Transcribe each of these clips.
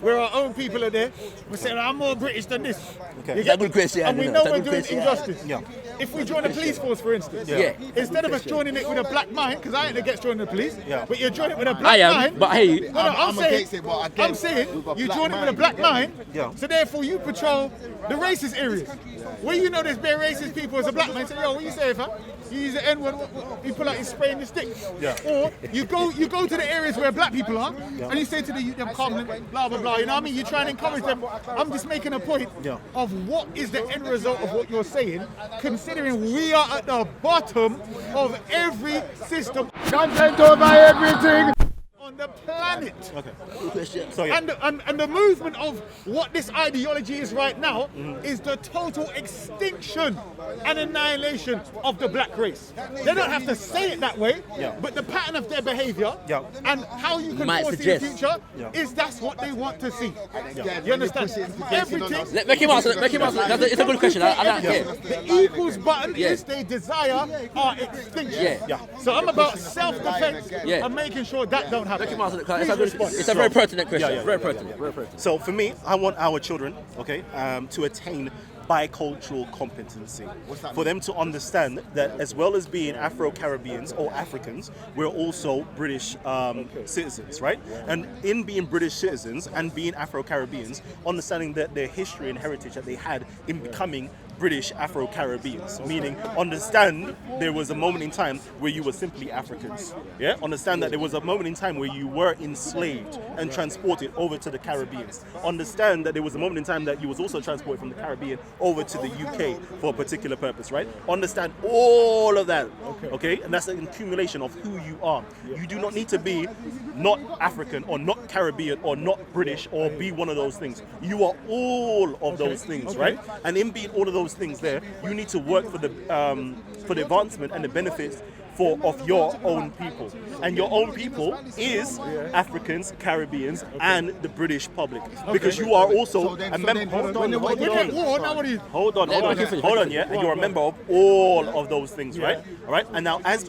where our own people are there, we say, I'm more British than this. Okay. You That's a good question. And we know we're doing injustice. Yeah. If we join the police force, for instance, instead of us joining it with a black mind, because I ain't against joining the police, but you're joining it with a black mind. But hey, I'm saying you join it with a black mind, so therefore you patrol the racist areas. Where you know there's bare racist people as a black man, say, yo, what you say, fam? You use the N-word, you pull out your spray and your stick. Or you go to the areas where black people are, and you say to the youth, them come, blah, blah, blah, you know what I mean? You try and encourage them. I'm just making a point of what is the end result of what you're saying, considering we are at the bottom of every system. Content over everything on the planet. So, and the movement of what this ideology is right now is the total extinction and annihilation of the black race. They don't have to say it that way, but the pattern of their behaviour and how you can foresee the future is that's what they want to see. You understand? Everything. Make him answer. It's a good question. I don't care. The equals button is they desire our extinction. So I'm about self-defense and making sure that don't happen. It's a very pertinent question. Very pertinent. So for me, I want our children, to attain bicultural competency. For them to understand that as well as being Afro-Caribbeans or Africans, we're also British citizens, right? And in being British citizens and being Afro-Caribbeans, understanding that their history and heritage that they had in becoming British Afro-Caribbeans, meaning understand there was a moment in time where you were simply Africans. Understand that there was a moment in time where you were enslaved and transported over to the Caribbeans. Understand that there was a moment in time that you was also transported from the Caribbean over to the UK for a particular purpose, right? Understand all of that, okay? And that's an accumulation of who you are. You do not need to be not African or not Caribbean or not British or be one of those things. You are all of those things, right? And in being all of those things there, you need to work for the advancement and the benefits of your own people. And your own people is Africans, Caribbeans, and the British public. Because you are also a member. Hold on, yeah? And you're a member of all of those things, right? All right? And now as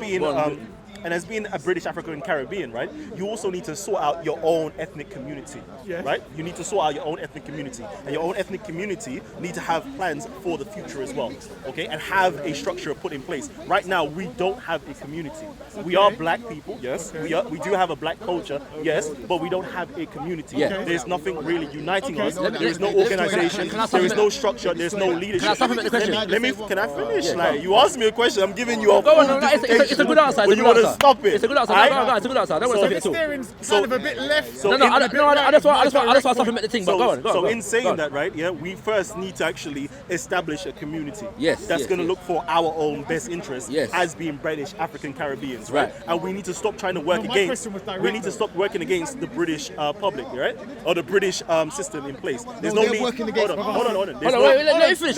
being a British African Caribbean, right, you also need to sort out your own ethnic community, right? You need to sort out your own ethnic community. And your own ethnic community need to have plans for the future as well, okay? And have a structure put in place. Right now, we don't have a community. We are black people, yes. We do have a black culture, yes, but we don't have a community. There's nothing really uniting us. There is no organization. There is no structure. There's no leadership. Can I supplement the question? Can I finish? Like, you asked me a question. I'm giving you a Go on, it's a good answer. When you want to stop it. It's a good answer. It's a good answer. I don't want to stop it at all. Steering's kind of a bit left. I just want to supplement the thing. But go on. So in saying that, right? Yeah, we first need to actually establish a community. That's going to look for our own best interests as being British African Caribbeans, right? And we need to stop trying to work against. We need to stop working against the British public, right? Or the British system in place. There's no need. Hold on. Let me finish.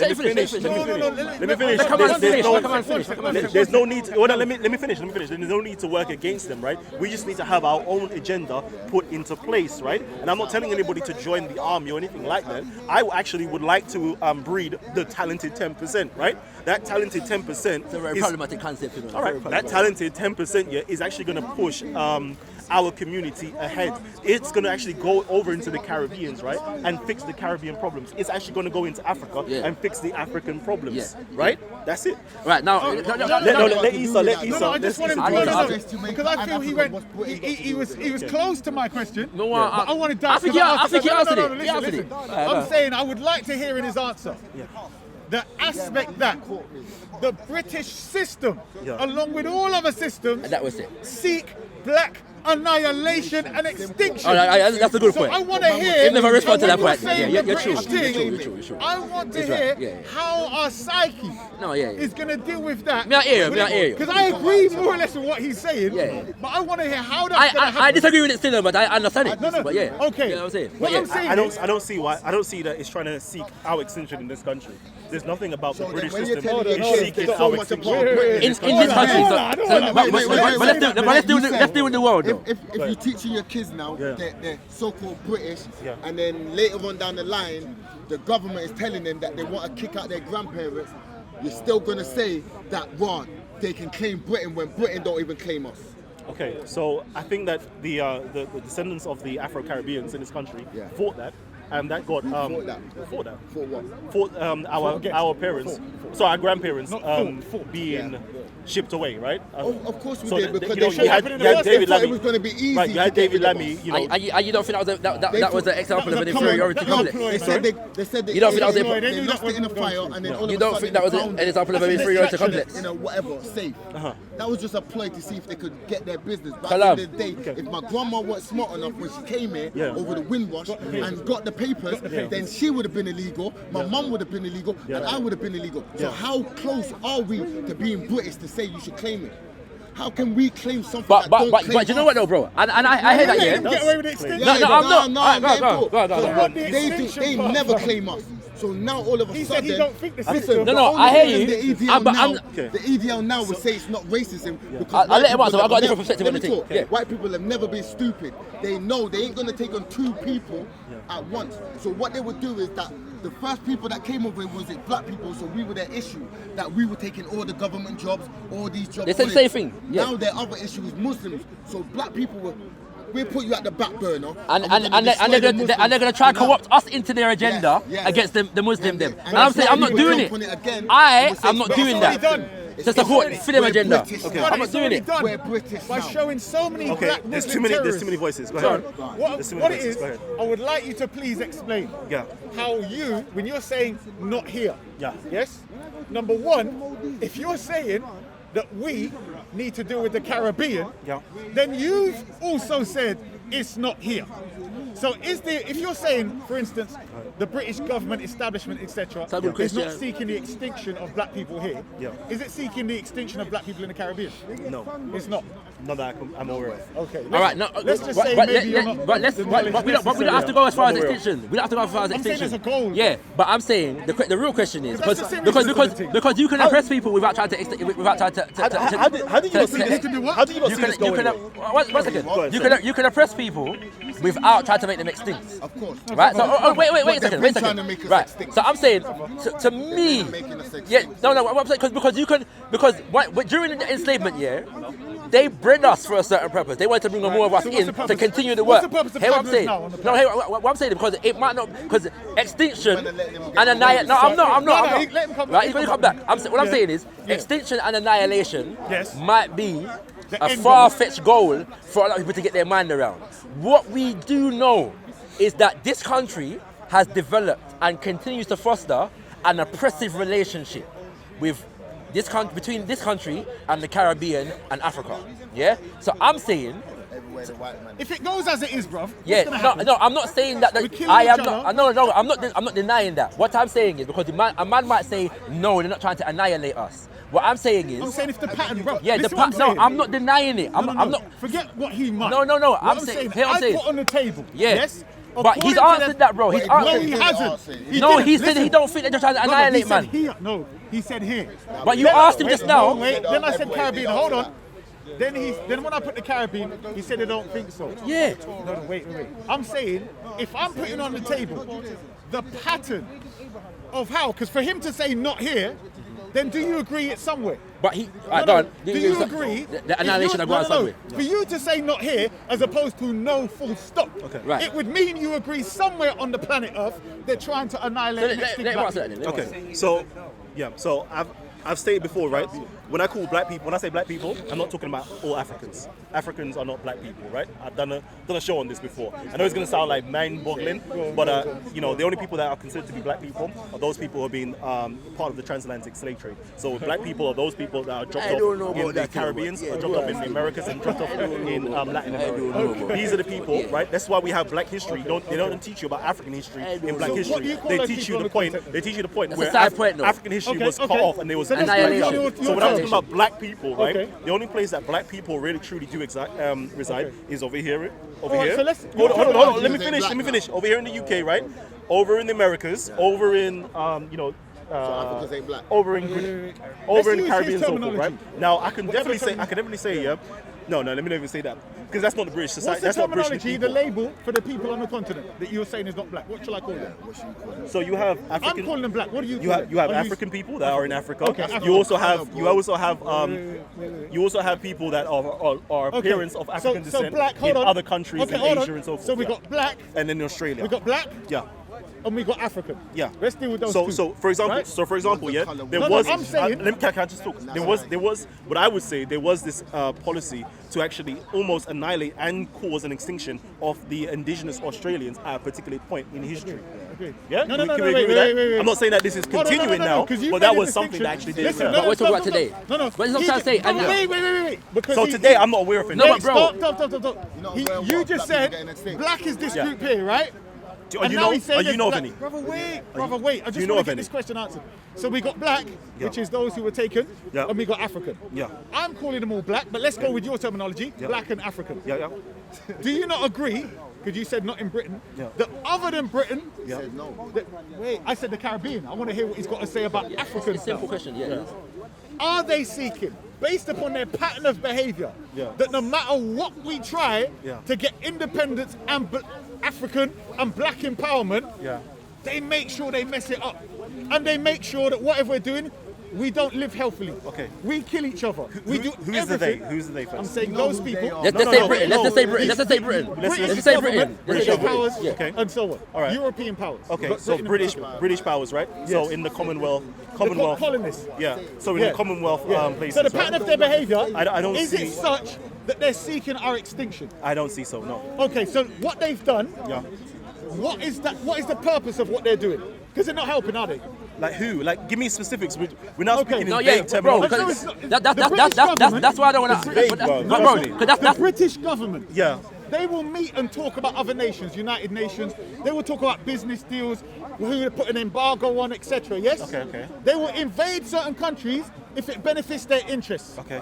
There's no need. Let me finish. There's no need to work against them, right? We just need to have our own agenda put into place, right? And I'm not telling anybody to join the army or anything like that. I actually would like to breed the talented 10%, right? That talented 10% it's a very problematic concept. All right, that talented 10% is actually going to push our community ahead. It's going to actually go over into the Caribbeans, right, and fix the Caribbean problems. It's actually going to go into Africa and fix the African problems, right? That's it. Right now, let Issa. I just wanted to because I feel he was close to my question. No, I wanted to. I think he answered it. I'm saying I would like to hear in his answer. The aspect that the British system, along with all other systems, that was it. Seek black annihilation and extinction. That's a good point. I want to hear. You never respond to that point. You're true. I want to hear how our psyche is going to deal with that. Me I hear you. Because I agree more or less with what he's saying. But I want to hear how that's going to happen. I disagree with it still, but I understand it. No. But yeah. Okay. You know what I'm saying? What I'm saying I don't see why. I don't see that it's trying to seek our extinction in this country. There's nothing about the British system seeking our extinction in this country. But let's deal with the world. If you're teaching your kids now, they're so-called British, and then later on down the line, the government is telling them that they want to kick out their grandparents, you're still going to say that, they can claim Britain when Britain don't even claim us. Okay, so I think that the descendants of the Afro-Caribbeans in this country fought that. And that got fought that? Fought that. For what? Fought our parents, so our grandparents being shipped away, right? Of course we so did, because you had David Lammy. It was going to be easy. Right, you had David Lammy. You know, And you don't think that was an example of an inferiority complex? They said they You don't think that was they lost it in a fire, and then all of a You don't sudden think that was they an found it. example of an inferiority complex? In a whatever safe. That was just a ploy to see if they could get their business. But Kalam. at the end of the day, if my grandma was smart enough when she came here over the windwash and got the papers, then she would have been illegal, my mum would have been illegal, and I would have been illegal. So how close are we to being British to say you should claim it? How can we claim something But that don't claim you know what though, bro? And I hear that, yeah. Get away with the extension. No, I'm not. Go on. They never claim us. So now all of a He sudden, said he don't think the listen, system. the No, only I hear reason you. The EDL now would say it's not racism because I'll let him white answer. people I've got a have different perspective on the never- let me thing. talk. White people have never been stupid. They know they ain't gonna take on two people at once. So what they would do is that the first people that came over was it black people, so we were their issue, that we were taking all the government jobs, all these jobs. They said the same thing. Yeah. Now their other issue is Muslims. So black people were. We'll put you at the back burner. And they're gonna try to co-opt us into their agenda against the Muslim them. And I'm saying I'm not doing it. I'm not doing that. To support for them agenda. I'm not doing it. We're British By now. showing so many black there's Muslim too many terrorists. voices. Go ahead. What it is, I would like you to please explain how you, when you're saying not here, yes? Number one, if you're saying that we need to deal with the Caribbean, then you've also said it's not here. So if you're saying, for instance, the British government establishment, etc., is not seeking the extinction of black people here, is it seeking the extinction of black people in the Caribbean? No. It's not. Not that I'm aware of. Okay. All right, no, let's just say maybe you're not. But we don't have to go as far as extinction. We don't have to go as far as I'm saying extinction. there's a goal. Yeah, but I'm saying the real question is That's the serious because you can oppress people without trying to How do you not see this? How do you not see this going? One second. You can oppress people without trying to make them extinct. Of course. Right. So wait a second. Wait a trying to second. make us Right. extinct. So I'm saying to me, no. What I'm saying because during the enslavement year, they bred us for a certain purpose. They wanted to bring more of us in to continue the work. What's the purpose of Hear what I'm having saying? us now on the No, hear what I'm saying because it might not because extinction and annihilation. No, I'm not. let him come Right, he's back. going to come back. What I'm saying is extinction and annihilation Yes. might be The a end far-fetched goal for a lot of people to get their mind around. What we do know is that this country has developed and continues to foster an oppressive relationship with this between this country and the Caribbean and Africa. Yeah? So I'm saying If it goes as it is, bruv, no, I'm not saying that. We kill I each am other. not. I'm not denying that. What I'm saying is because a man might say no, they're not trying to annihilate us. What I'm saying is, I'm saying if the pattern, bruv. yeah, listen what I'm no, saying. I'm not denying it. I'm No. not. Forget what he might. No. What I'm saying. I put on the table. Yeah. Yes. But he's According to answered that, bro. He's No, answered. he hasn't. No, didn't. he said Listen. he don't think they're just trying to No, but annihilate, he said man. here. No, he said here. But you Then asked him wait, just now. Wait, then I said Caribbean. Hold on. Then when I put the Caribbean, he said they don't think so. Yeah. No, wait. I'm saying if I'm putting on the table the pattern of how, because for him to say not here, then do you agree it's somewhere? But he. Do you agree? The annihilation of going somewhere. For you to say not here as opposed to no full stop, Right. it would mean you agree somewhere on the planet Earth they're trying to annihilate and extinct Let him black answer that then. people. Okay, so I've stated before, right? When I say black people, I'm not talking about all Africans. Africans are not black people, right? I've done a show on this before. I know it's gonna sound like mind-boggling, but the only people that are considered to be black people are those people who have been part of the transatlantic slave trade. So black people are those people that are dropped off in the Caribbean, are dropped off in the Americas, and dropped off in Latin America. These are the people, right? That's why we have Black history. They don't teach you about African history in Black So what do history. you call They those teach people you in the the point. context? They teach you the point That's where a side point, though. African history was cut off and there was So let's annihilation. break down so when I was talking your about black people, right? Okay. The only place that black people really truly do reside is over here. Alright, here. so let's- Hold on. Let me Black finish. Over here in the UK, right? Over in the Americas. Over in Africans ain't black. over in Let's the use Caribbean his so forth, right? terminology. Now I can definitely say, yeah, No, let me not even say that. Because that's not the British society. What's the That's not British terminology, people. the label for the people on the continent that you're saying is not black? What shall I call them? So you have African. I'm calling them black. What do you You call have them? Are African people that are in Africa. Okay, Africa. You also have people that are Okay. parents of African so descent black, hold in on. other countries Okay, in hold Asia on. and so forth. So we got black, and then in Australia. we got black, Yeah. and we got African. Yeah. Let's deal with those So, two. so for example, right? yeah, there No, was. I'm saying- can I just talk? There was. What I would say, there was this policy to actually almost annihilate and cause an extinction of the indigenous Australians at a particular point in history. Okay. Yeah. No, Can wait, we agree with that? wait. I'm not saying that this is Hold on, continuing now, 'cause you but made that a was something that actually distinction. did. Listen, But we're talking about today. No. But that's what I'm trying to say. No, And wait. Because So today I'm not aware of it. No, Wait, but bro. Stop. not He- aware of you what just black said people get in the States? black is this Yeah. group here, right? Do And you now know? he's saying You there's know of black. any? Brother, wait. I do just you know want of to get any? this question answered. So we got black, which is those who were taken, Yeah. and we got African. Yeah. I'm calling them all black, but let's go with your terminology, Yeah. black and African. Yeah. Do you not agree, because you said not in Britain, Yeah. that other than Britain, Yeah. Said no. wait, I said the Caribbean. I want to hear what he's got to say about African simple stuff. question. Yeah. Are they seeking, based upon their pattern of behavior, Yeah. that no matter what we try Yeah. to get independence and African and black empowerment, Yeah. they make sure they mess it up. And they make sure that whatever we're doing, we don't live healthily. Okay. We kill each other. We do Who is the they? everything. Who's the they I'm first? saying You know those who they people. are. Let's No, say no, Britain. no. Let's say Britain. Let's say Britain. British Let's say Britain. government, Let's British say Britain. powers, Yeah. Okay. and so on. All right. European powers. Okay, But so Britain in particular. British powers, right? So in the Commonwealth. colonists. Yeah. So in Yeah. the Commonwealth Yeah. places. So the right? pattern of their behavior, I don't is see- it such that they're seeking our extinction? I don't see so. No. Okay, so what they've done, Yeah. what is the purpose of what they're doing? Because they're not helping, are they? Like who? Like give me specifics. We're not Okay. speaking No, in yeah, vague bro, terminology. because No, it's that- not- that- the that- British that- government- that's why I don't want It's to. vague, bro. Trust me. Because The British government, Yeah. they will meet and talk about other nations, United Nations. They will talk about business deals, who they put an embargo on, etc. Yes. Okay. They will invade certain countries if it benefits their interests. Okay.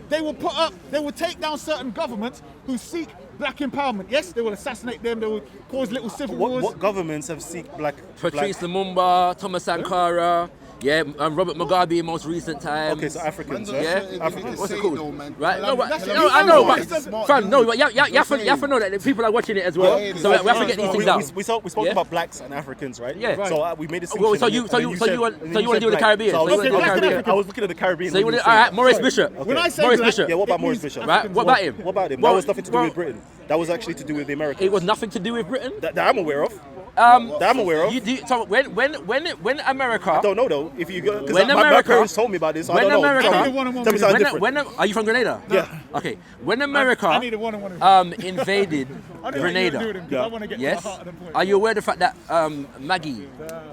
They will take down certain governments who seek black empowerment. Yes, they will assassinate them. They will cause little civil wars. What governments have seek black? Patrice Lumumba, Thomas Sankara, Robert Mugabe in most recent times. Okay, so Africans. Man, Yeah. don't say it, Africans. you need What's to it say called? no, man. Right? No, but, That's- no, I know, it's but smart, fam, no, dude. but you have to know that people are watching it as well. Yeah, So we have to get these We things out. spoke Yeah. about blacks and Africans, right? Yeah. So we made a Well, distinction. so you want to deal with the Caribbean? So I So was you looking want to at deal with the the Caribbean? I was looking at the Caribbean. So you when want you all said- right, Maurice Bishop. When I say Maurice black, Bishop. Yeah, what about it Maurice means Bishop? Right, what about him? What about him? Well, That was nothing to do well, with Britain. That was actually to do with the Americans. It was nothing to do with Britain. That I'm aware of. That I'm aware of. So when America, I don't know though. If you go, because When my America- parents told me about this. I when don't know. America- Tell I need me a one-on-one tell me with something you. different. are you from Grenada? Yeah. Okay. When America I need a one-on-one. invaded I don't know what you're Grenada, doing, 'cause I want to get to yes. the heart of the point. Are you aware of the fact that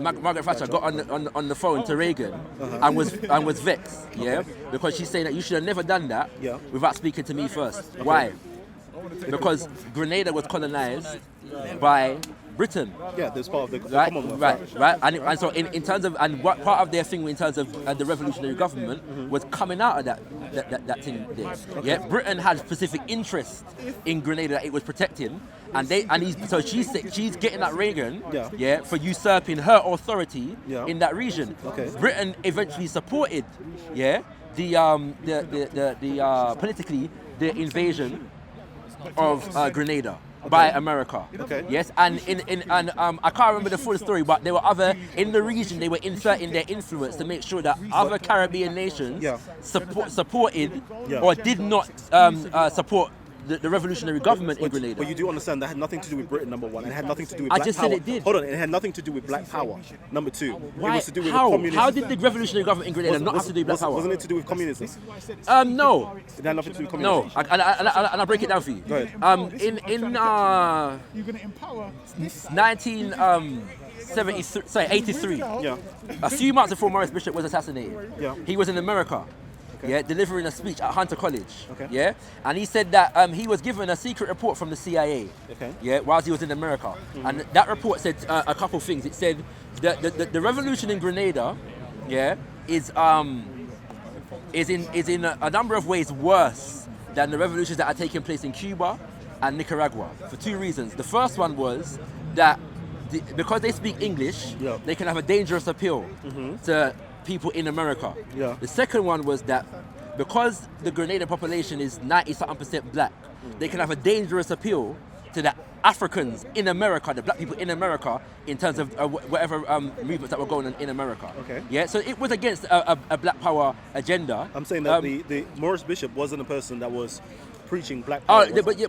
Margaret Thatcher got on the phone to Reagan and was vexed? Yeah, because she's saying that you should have never done that Yeah. without speaking to me first. Why? Because Grenada was colonized by Britain. Yeah, there's part of the Right, Commonwealth. right. And so in terms of, and what part of their thing in terms of the revolutionary government was coming out of that thing there. Yeah, Britain had specific interest in Grenada that it was protecting, so she's getting at Reagan, Yeah. for usurping her authority Yeah. in that region. Okay. Britain eventually supported, the politically the invasion of Grenada by America. Okay. Yes, and I can't remember the full story, but there were other in the region. They were inserting their influence to make sure that other Caribbean nations Yeah. supported Yeah. or did not support the revolutionary government in Grenada. But you do understand that had nothing to do with Britain, number one. It had nothing to do with I black just power. said it did. Hold on, it had nothing to do with black power. Number two, it Why? was to do with How? the communists. How did the revolutionary government in Grenada not have to do with black power? Wasn't it to do with communism? No. It had nothing to do with No, communism. and I'll break it down for you. Go ahead. In You're going to empower. 83. Yeah. A few months before Maurice Bishop was assassinated, Yeah. he was in America, delivering a speech at Hunter College, Okay. and he said that he was given a secret report from the CIA, Okay. whilst he was in America, and that report said a couple things. It said that the revolution in Grenada, is in a number of ways worse than the revolutions that are taking place in Cuba and Nicaragua for two reasons. The first one was that because they speak English, Yeah. they can have a dangerous appeal to people in America. Yeah. The second one was that because the Grenadian population is 90-something% black, they can have a dangerous appeal to the Africans in America, the black people in America, in terms of whatever movements that were going on in America. Okay. Yeah, so it was against a black power agenda. I'm saying that the Morris Bishop wasn't a person that was preaching black power. But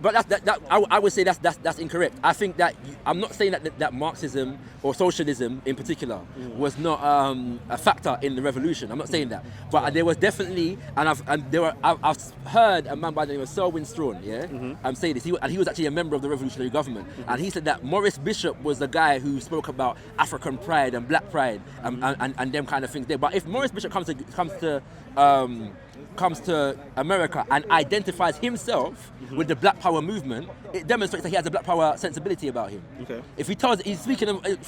I would say that's incorrect. I think that I'm not saying that Marxism or socialism in particular was not a factor in the revolution. I'm not saying that, but there was definitely, I've heard a man by the name of Selwyn Strawn, say this. He was actually a member of the revolutionary government, and he said that Morris Bishop was the guy who spoke about African pride and black pride and them kind of things there. But if Morris Bishop comes to America and identifies himself with the Black Power movement, it demonstrates that he has a Black Power sensibility about him. Okay. If he's speaking to an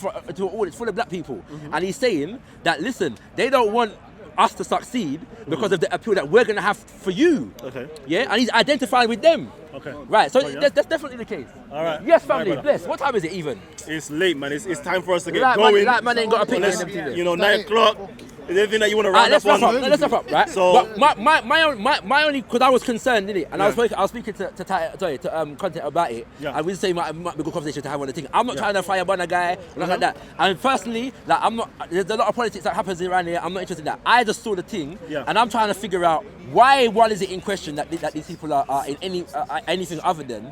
audience full of black people, and he's saying that, listen, they don't want us to succeed because of the appeal that we're going to have for you. Okay. Yeah, and he's identifying with them. Okay. Right, so that's definitely the case. All right. Yes, family, bless. What time is it even? It's late, man. It's time for us to get going. Man ain't got a picture. 9 o'clock. Is there anything that you want to round up on? Let's wrap up, right? So, but my only, because I was concerned, didn't it? And I was speaking to Content about it. Yeah. And we say it might be a good conversation to have on the thing. I'm not trying to fire burn a guy or nothing like that. And personally, like, I'm not. There's a lot of politics that happens around here. I'm not interested in that. I just saw the thing, and I'm trying to figure out why one is it in question that these people are in anything other than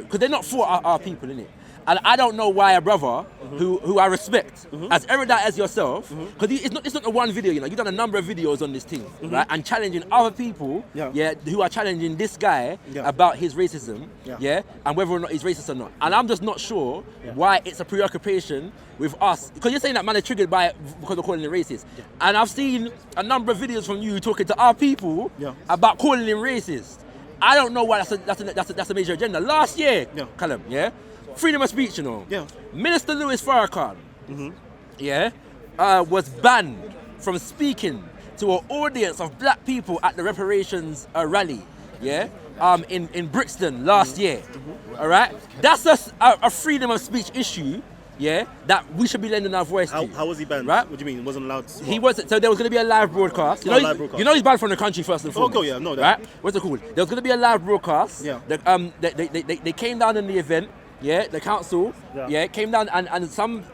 because they're not for our people, innit? And I don't know why a brother who I respect as erudite as yourself, because it's not the one video, you've done a number of videos on this thing, right? And challenging other people, who are challenging this guy about his racism, and whether or not he's racist or not. And I'm just not sure why it's a preoccupation with us, because you're saying that man is triggered by it because of calling him racist. And I've seen a number of videos from you talking to our people about calling him racist. I don't know why that's a major agenda. Last year, Kalam, freedom of speech, Minister Louis Farrakhan, was banned from speaking to an audience of black people at the reparations rally, in Brixton last year. All right, that's a freedom of speech issue. That we should be lending our voice to. How was he banned? Right? What do you mean? He wasn't allowed to? He wasn't. So there was going to be a live broadcast. You know he's banned from the country first and foremost. Oh, yeah, no, that. Right? What's it called? There was going to be a live broadcast. Yeah. They came down in the event. Yeah, the council. Yeah, came down and some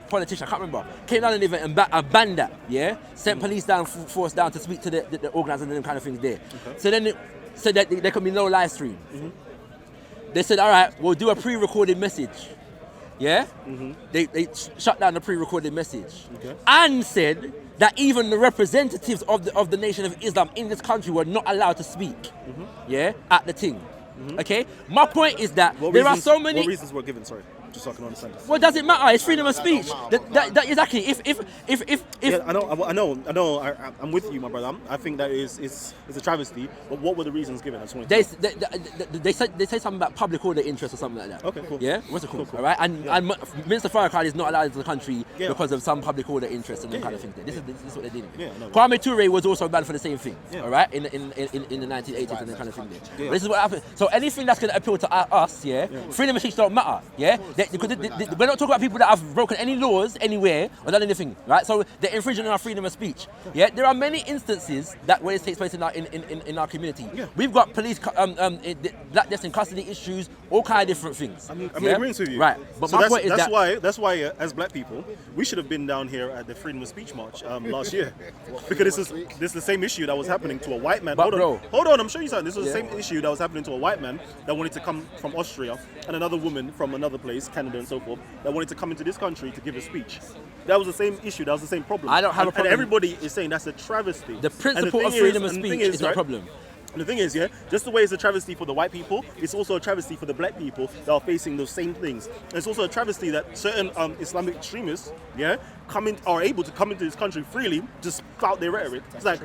politician, I can't remember, came down in the event and banned that. Yeah, sent police down, force down to speak to the organisers and them kind of things there. Okay. So then it said that there could be no live stream. They said, all right, we'll do a pre-recorded message. Yeah? They shut down the pre-recorded message. Okay. And said that even the representatives of the Nation of Islam in this country were not allowed to speak. At the thing. Okay? My point is that there are so many... What reasons were given, sorry? Just so I can understand this. Well, does it matter? It's freedom of speech. Exactly. Yeah, I know. I'm with you, my brother. I think that it's a travesty. But what were the reasons given? I just wanted to they say something about public order interest or something like that. Okay, cool. Yeah, what's it called? Cool. All right, and Minister Farrakhan is not allowed into the country because of some public order interest and that kind of thing. This is what they're dealing with. No. Kwame Ture was also banned for the same thing. All right, in the 1980s and that kind of thing. There. This is what happened. So anything that's going to appeal to us, freedom of speech don't matter. Yeah. We're not talking about people that have broken any laws anywhere or done anything, right? So they're infringing on our freedom of speech. Yeah, there are many instances that where this takes place in our community. Yeah. We've got police, black deaths in custody issues, all kind of different things. I'm agreeing with you. Right, but my point is that's why as black people we should have been down here at the freedom of speech march last year, because this is the same issue that was happening to a white man. But hold on, I'm showing you something. This was the same issue that was happening to a white man that wanted to come from Austria and another woman from another place, Canada and so forth, that wanted to come into this country to give a speech. That was the same issue. That was the same problem. I don't have a problem. And everybody is saying that's a travesty. The principle of freedom of speech is not a problem. And the thing is, just the way it's a travesty for the white people, it's also a travesty for the black people that are facing those same things. And it's also a travesty that certain Islamic extremists, are able to come into this country freely to spout their rhetoric. It's like,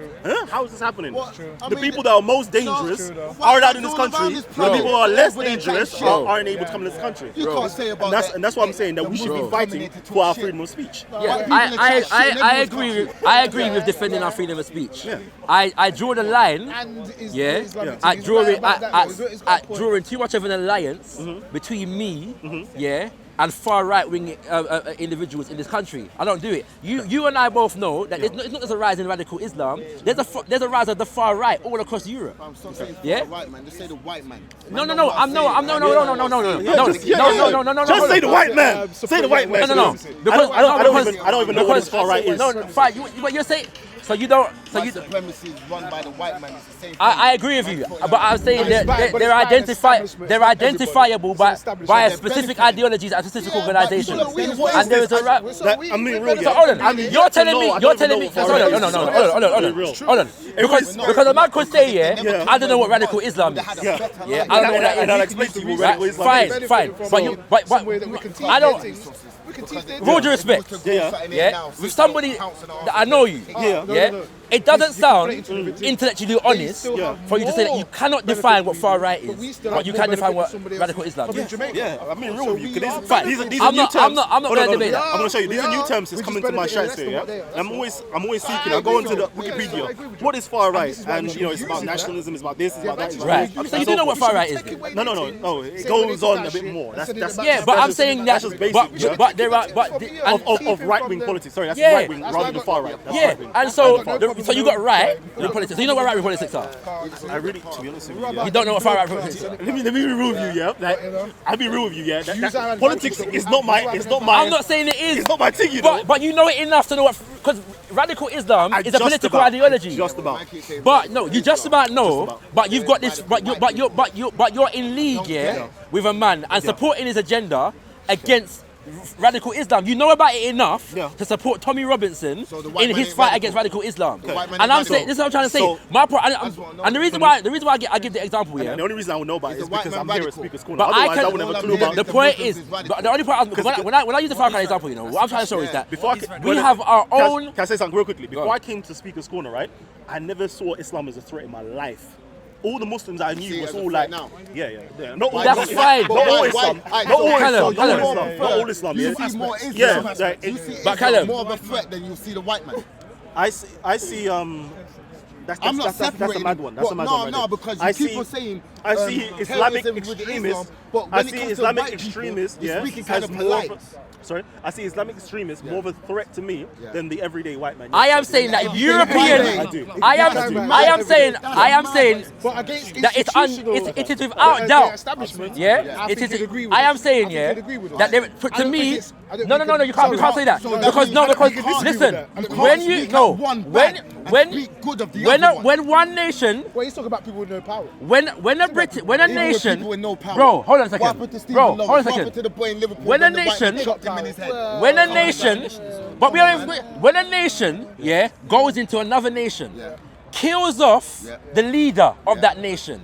how is this happening? The people that are most dangerous are not in this country. The people who are less dangerous aren't able to come in this country. You can't say about that. And that's why I'm saying that we should be fighting for our freedom of speech. Yeah, I agree with defending our freedom of speech. Yeah. I draw the line. At drawing too much of an alliance between me, and far right-wing individuals in this country. I don't do it. You and I both know that it's not just a rise in radical Islam. There's a rise of the far right all across Europe. I'm still saying right man. Just say the white man. No. Just say the white man. Say the white man. No. Because I don't even know what this far right is. No, fine. But you're saying. So you don't. So you. Supremacy is run by the white man. It's the same thing. I agree with you, but I'm saying they're identifiable by specific ideologies and specific organisations. And there is a right. I mean, really. So hold on. You're telling me. Hold on. Because a man could say, yeah, I don't know what radical Islam is. Yeah, I don't know what that is. And I'll explain to you what radical Islam is. Fine. But I don't. With all due respect, with somebody that I know you, it doesn't sound intellectually honest for you to say that you cannot define what far right is, but you can define what radical Islam is. Yeah, I mean, real with you. Fine. These are I'm new terms. not going to debate that. I'm going to show you. These are new terms that's coming to my stratosphere. Yeah, I'm always seeking. I go into the Wikipedia. What is far right? And it's about nationalism. It's about this. It's about that. Right. So you do know what far right is? No. It goes on a bit more. That's yeah, but I'm saying that. That's just basic. But there are of right wing politics. Sorry, that's right wing rather than far right. Yeah, and so you got right wing politics. So you know what right wing politics are? I really, to be honest with you, you don't know what far right politics are. Let me be real with you, yeah. Like, I'll be real with you, yeah. That politics is not my. I'm not saying it is. It's not my thing, you know. But you know it enough to know what, because radical Islam is a political ideology. Just about. But no, you just about know. But you've got this. But you're in league, with a man and supporting his agenda against radical Islam. You know about it enough to support Tommy Robinson in his fight against radical Islam. And I'm saying, this is what I'm trying to say. My point, and the reason why I give the example here. The only reason I would know about it is because I'm here at Speaker's Corner. But otherwise, I wouldn't have a clue about it. The point is, the only point when I use the Farrakhan example, what I'm trying to show is that we have our own. Can I say something real quickly? Before I came to Speaker's Corner, right, I never saw Islam as a threat in my life. All the Muslims I knew was all like, yeah. Not all That's fine. Not all Islam. Not all Islam. You see more Islam. You see Islam more of a threat than you see the white man. I see. That's a mad one. That's a mad one. No, because you keep on saying. I see Islamic extremists. I see Islamic extremists. As more. Sorry, I see Islamic extremists more of a threat to me than the everyday white man. I am saying that European. I am saying that it is without doubt. Yeah, it is. I am saying that to me. No, you can't say that because listen, when one nation. Well, he's talking about people with no power. When a nation. Bro, hold on a second. When a nation goes into another nation, kills off the leader of that nation,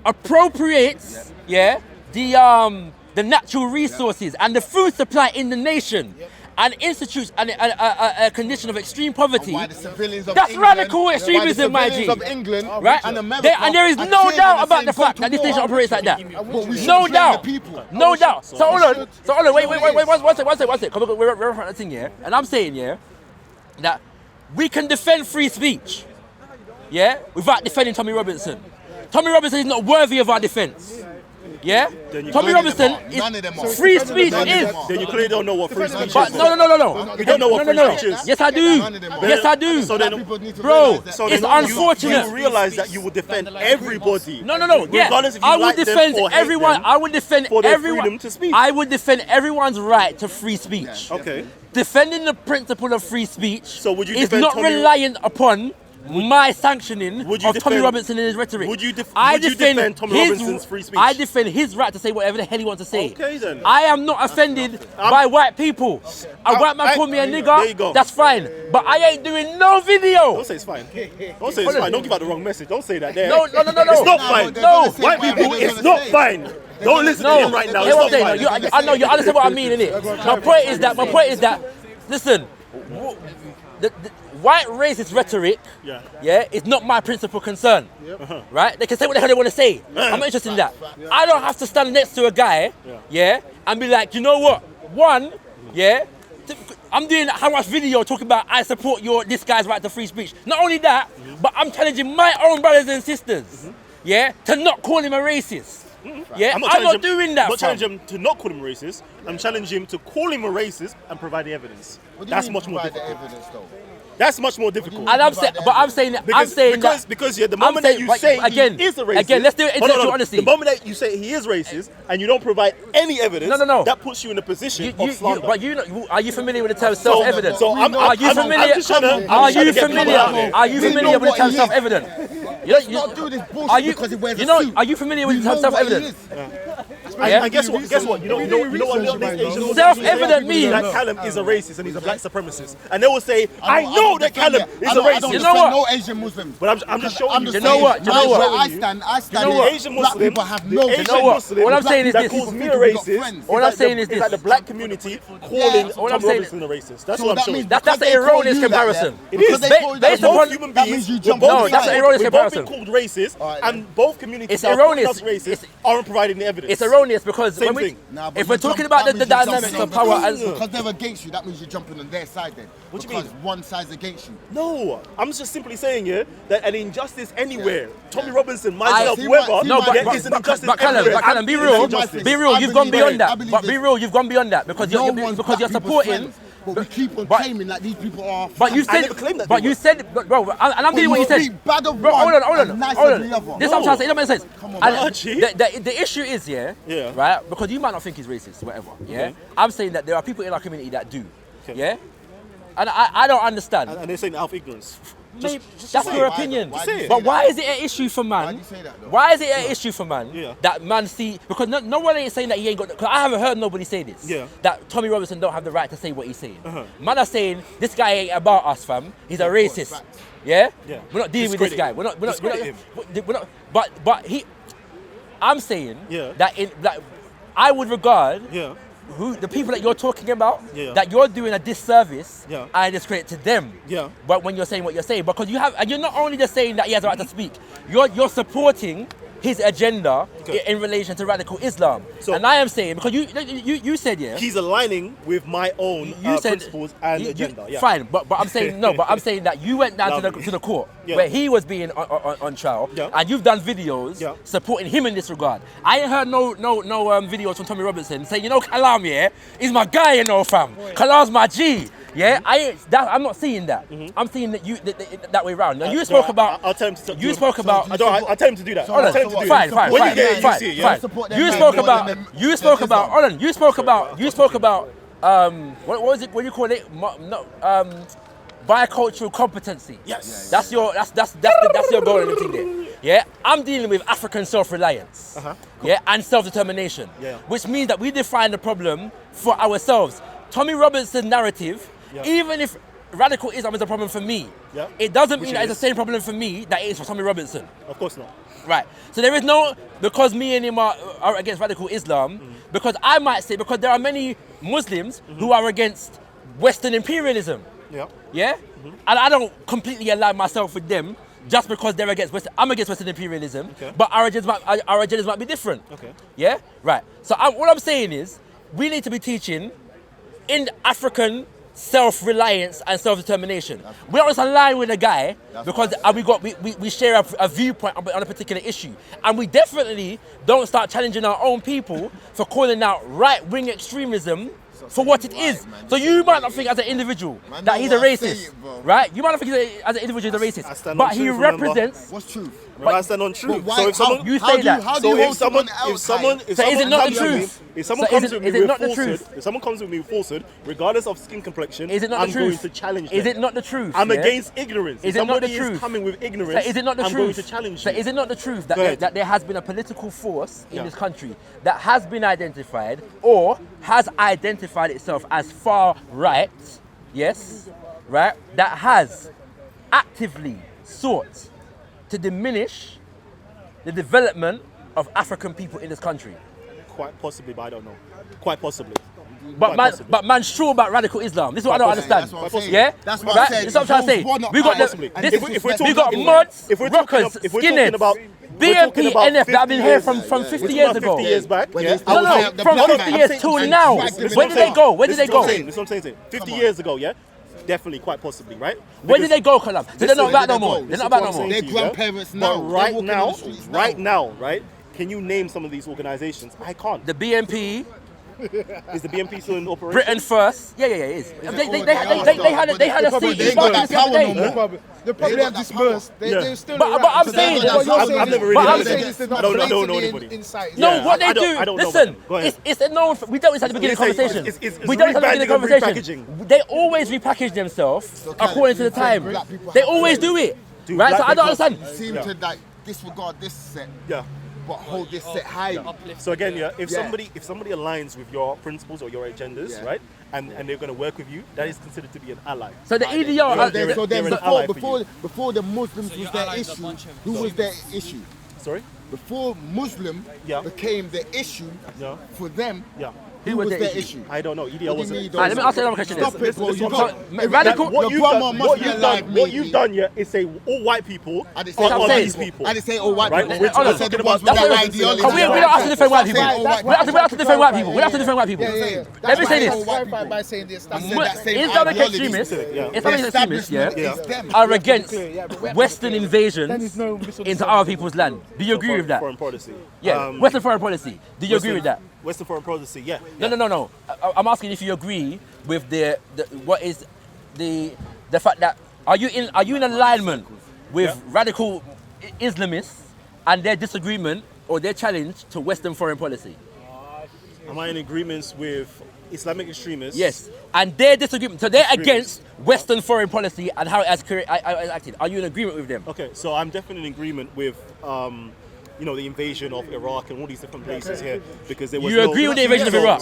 appropriates the natural resources and the food supply in the nation, and institutes a condition of extreme poverty. That's radical extremism, my G. Right? And there is no doubt about the fact that this nation operates like that. No doubt. So hold on. Wait. One second. We're referencing here, and I'm saying that we can defend free speech, without defending Tommy Robinson. Tommy Robinson is not worthy of our defense. Tommy Robinson is free speech is. Then you clearly don't know what free speech is. No. You don't know what free speech is. Yes, I do. So then, bro, it's unfortunate. You realize that you will defend everybody. No. Regardless if you like defend them or everyone. Hate them, I would defend everyone. Freedom to speak. I would defend everyone's right to free speech. Okay. Defending the principle of free speech is defend not reliant upon my sanctioning of Tommy Robinson and his rhetoric. Would you defend Tommy Robinson's free speech? I defend his right to say whatever the hell he wants to say. Okay then. I am not offended by white people. A white man called me a nigger, there you go. that's fine. But I ain't doing no video. Don't say it's fine. Don't say it's fine. Don't give out the wrong message. Don't say that there. No. It's not fine. No. White people, it's not fine. Don't listen to him right now. It's not fine. I know you understand what I mean, innit? My point is that, listen, the white racist rhetoric, is not my principal concern, right? They can say what the hell they want to say. I'm not interested in that. I don't have to stand next to a guy, and be like, you know what? One, I'm doing how much video talking about I support this guy's right to free speech. Not only that, but I'm challenging my own brothers and sisters, to not call him a racist. Yeah, I'm not doing that. I'm not challenging him to not call him racist. I'm challenging him to call him a racist and provide the evidence. That's much more difficult. The evidence, though? That's much more difficult. And I'm saying because the moment that you say he is a racist. Again, let's do it intellectual honesty. The moment that you say he is racist and you don't provide any evidence, that puts you in a position of slander. But are you familiar with the term self-evident? Are you familiar with the term self-evident? Let's not do this bullshit because he wears a suit. Are you familiar with the term self-evident? And guess what? You know what Asian self-evident means that Kalam is a racist and he's a black supremacist, and they will say, "I know that Kalam is a racist." You know what? No Asian Muslims. But I'm just showing you. You know what? I stand. Asian Muslims have no. You know what? All I'm saying is this. Calls me a racist. All I'm saying is this. Is that the black community calling Tom Robinson a racist. That's what I'm showing. That's an erroneous comparison. It is based upon human beings. No, that's an erroneous comparison. We've both been called racist, and both communities are calling us racist aren't providing the evidence. It's erroneous because Same thing. If we're talking about the dynamics of power, because they're against you, that means you're jumping on their side then. What do you mean? Because one side's against you. No, I'm just simply saying that an injustice anywhere, Tommy Robinson, myself, whoever, is an injustice everywhere. But Kalam, be real, you've gone beyond that. But be real, you've gone beyond that because you're supporting. But we keep on claiming like these people are. But you said, bro, and I'm getting what you said. Bro, hold on. This is what I'm trying to say. It don't make sense. Come on, the issue is, right? Because you might not think he's racist, whatever. Yeah, I'm saying that there are people in our community that do. Yeah, and I don't understand. And they're saying out of ignorance. That's your opinion. But why is it an issue for man? Why do you say that, though? Why is it an issue for man that man see? Because no one ain't saying that he ain't got. Because I haven't heard nobody say this. That Tommy Robinson don't have the right to say what he's saying. Man are saying this guy ain't about us, fam. He's a racist. Yeah. We're not dealing with this guy. We're not. But he. I'm saying that I would regard. The people that you're talking about, that you're doing a disservice and a discredit to them. But when you're saying what you're saying, because and you're not only just saying that he has a right to speak, you're supporting his agenda in relation to radical Islam. So, and I am saying, because you said he's aligning with my own principles and agenda. Fine, but I'm saying but I'm saying that you went down to the court where he was being on trial, and you've done videos supporting him in this regard. I ain't heard no videos from Tommy Robinson saying, Kalam, he's my guy, fam. Kalam's my G. I'm not seeing that. I'm seeing that that way around. Now you spoke about. I'll tell him to. You spoke about. I'll tell him to do that. Fine. You spoke about. Hold on. You spoke about. What was it? What do you call it? Bicultural competency. Yes. That's your goal and everything there. Yeah. I'm dealing with African self-reliance. And self-determination. Which means that we define the problem for ourselves. Tommy Robinson's narrative, even if radical Islam is a problem for me, it doesn't mean that it's the same problem for me that it is for Tommy Robinson. Of course not. Right. So there is no, because me and him are against radical Islam, because I might say, because there are many Muslims who are against Western imperialism. And I don't completely align myself with them just because they're against Western. I'm against Western imperialism, but our agendas might be different. Yeah? Right. So what I'm saying is, we need to be teaching in African self-reliance and self-determination. We're not just aligned with a guy because we share a viewpoint on a particular issue. And we definitely don't start challenging our own people for calling out right-wing extremism for what it is. So you might not think as an individual that he's a racist, right? You might not think as an individual he's a racist, but he represents. What's truth? I stand on truth. So if someone, you say that. So if someone comes with me with falsehood, regardless of skin complexion, I'm going to challenge them. Is it not the truth? I'm against ignorance. Is it not the truth? Somebody is coming with ignorance, is it not the I'm truth? going to challenge them. Is it not the truth that there has been a political force in this country that has been identified or has identified itself as far right, right, that has actively sought to diminish the development of African people in this country? Quite possibly, but I don't know. Quite possibly. But man's sure about radical Islam. This is what I don't understand. That's what I'm saying. This is what I'm trying to say. We got mods, rockers, skinheads, BMP, NF that have been here from 50 years ago. 50 years back. From 50 years till now. Where did they go? This is what I'm saying. 50 years ago, definitely, quite possibly, right? Where did they go, Kalam? They're not about no more. They're not about no more. Their grandparents now. Right now, right? Can you name some of these organizations? I can't. The BNP. Is the BNP still in operation? Britain First. Yeah, it is. They had a seat in got Barclays that the other power day. no more. They probably have dispersed. They're still around. But I'm saying, I've never really but I'm heard saying, of them. I don't know anybody. no, what they I do, don't know listen, about them. Go ahead. it's a known, we don't just have to begin the conversation. It's We don't have to begin the rebranding and conversation. repackaging. They always repackage themselves according to the time. They always do it. Right? So I don't understand. Seem to like disregard this set, Yeah. but hold this set high. So again, if somebody aligns with your principles or your agendas, right, and they're going to work with you, that is considered to be an ally. So the EDR, So then they're an ally for before the Muslims was their issue, who was their issue? Sorry? Before Muslim became the issue for them, who was their issue? I don't know. EDR was. let me ask you another question. Stop it, bro. You got Radical. What what you've done, is say all white people I didn't say are all these white people. I didn't say all white Right? people. We're I said the ones with that ideology. We don't have to defend white people. We have to defend white people. We have to defend white people. Yeah. Let me say this. Clarify by saying this. I said that same Islamic ideology. extremists, The Islamic extremists, establishment is them. are against Western invasions into other people's land. Do you agree with that? Foreign policy. Yeah, Western foreign policy. Do you agree with that? Western foreign policy, yeah. No. I'm asking if you agree with the what is the fact that are you in alignment with radical Islamists and their disagreement or their challenge to Western foreign policy? Am I in agreement with Islamic extremists? Yes, and their disagreement. So they're against Western foreign policy and how it has acted. Are you in agreement with them? Okay, so I'm definitely in agreement with the invasion of Iraq and all these different places here because there was. You agree with the invasion of Iraq?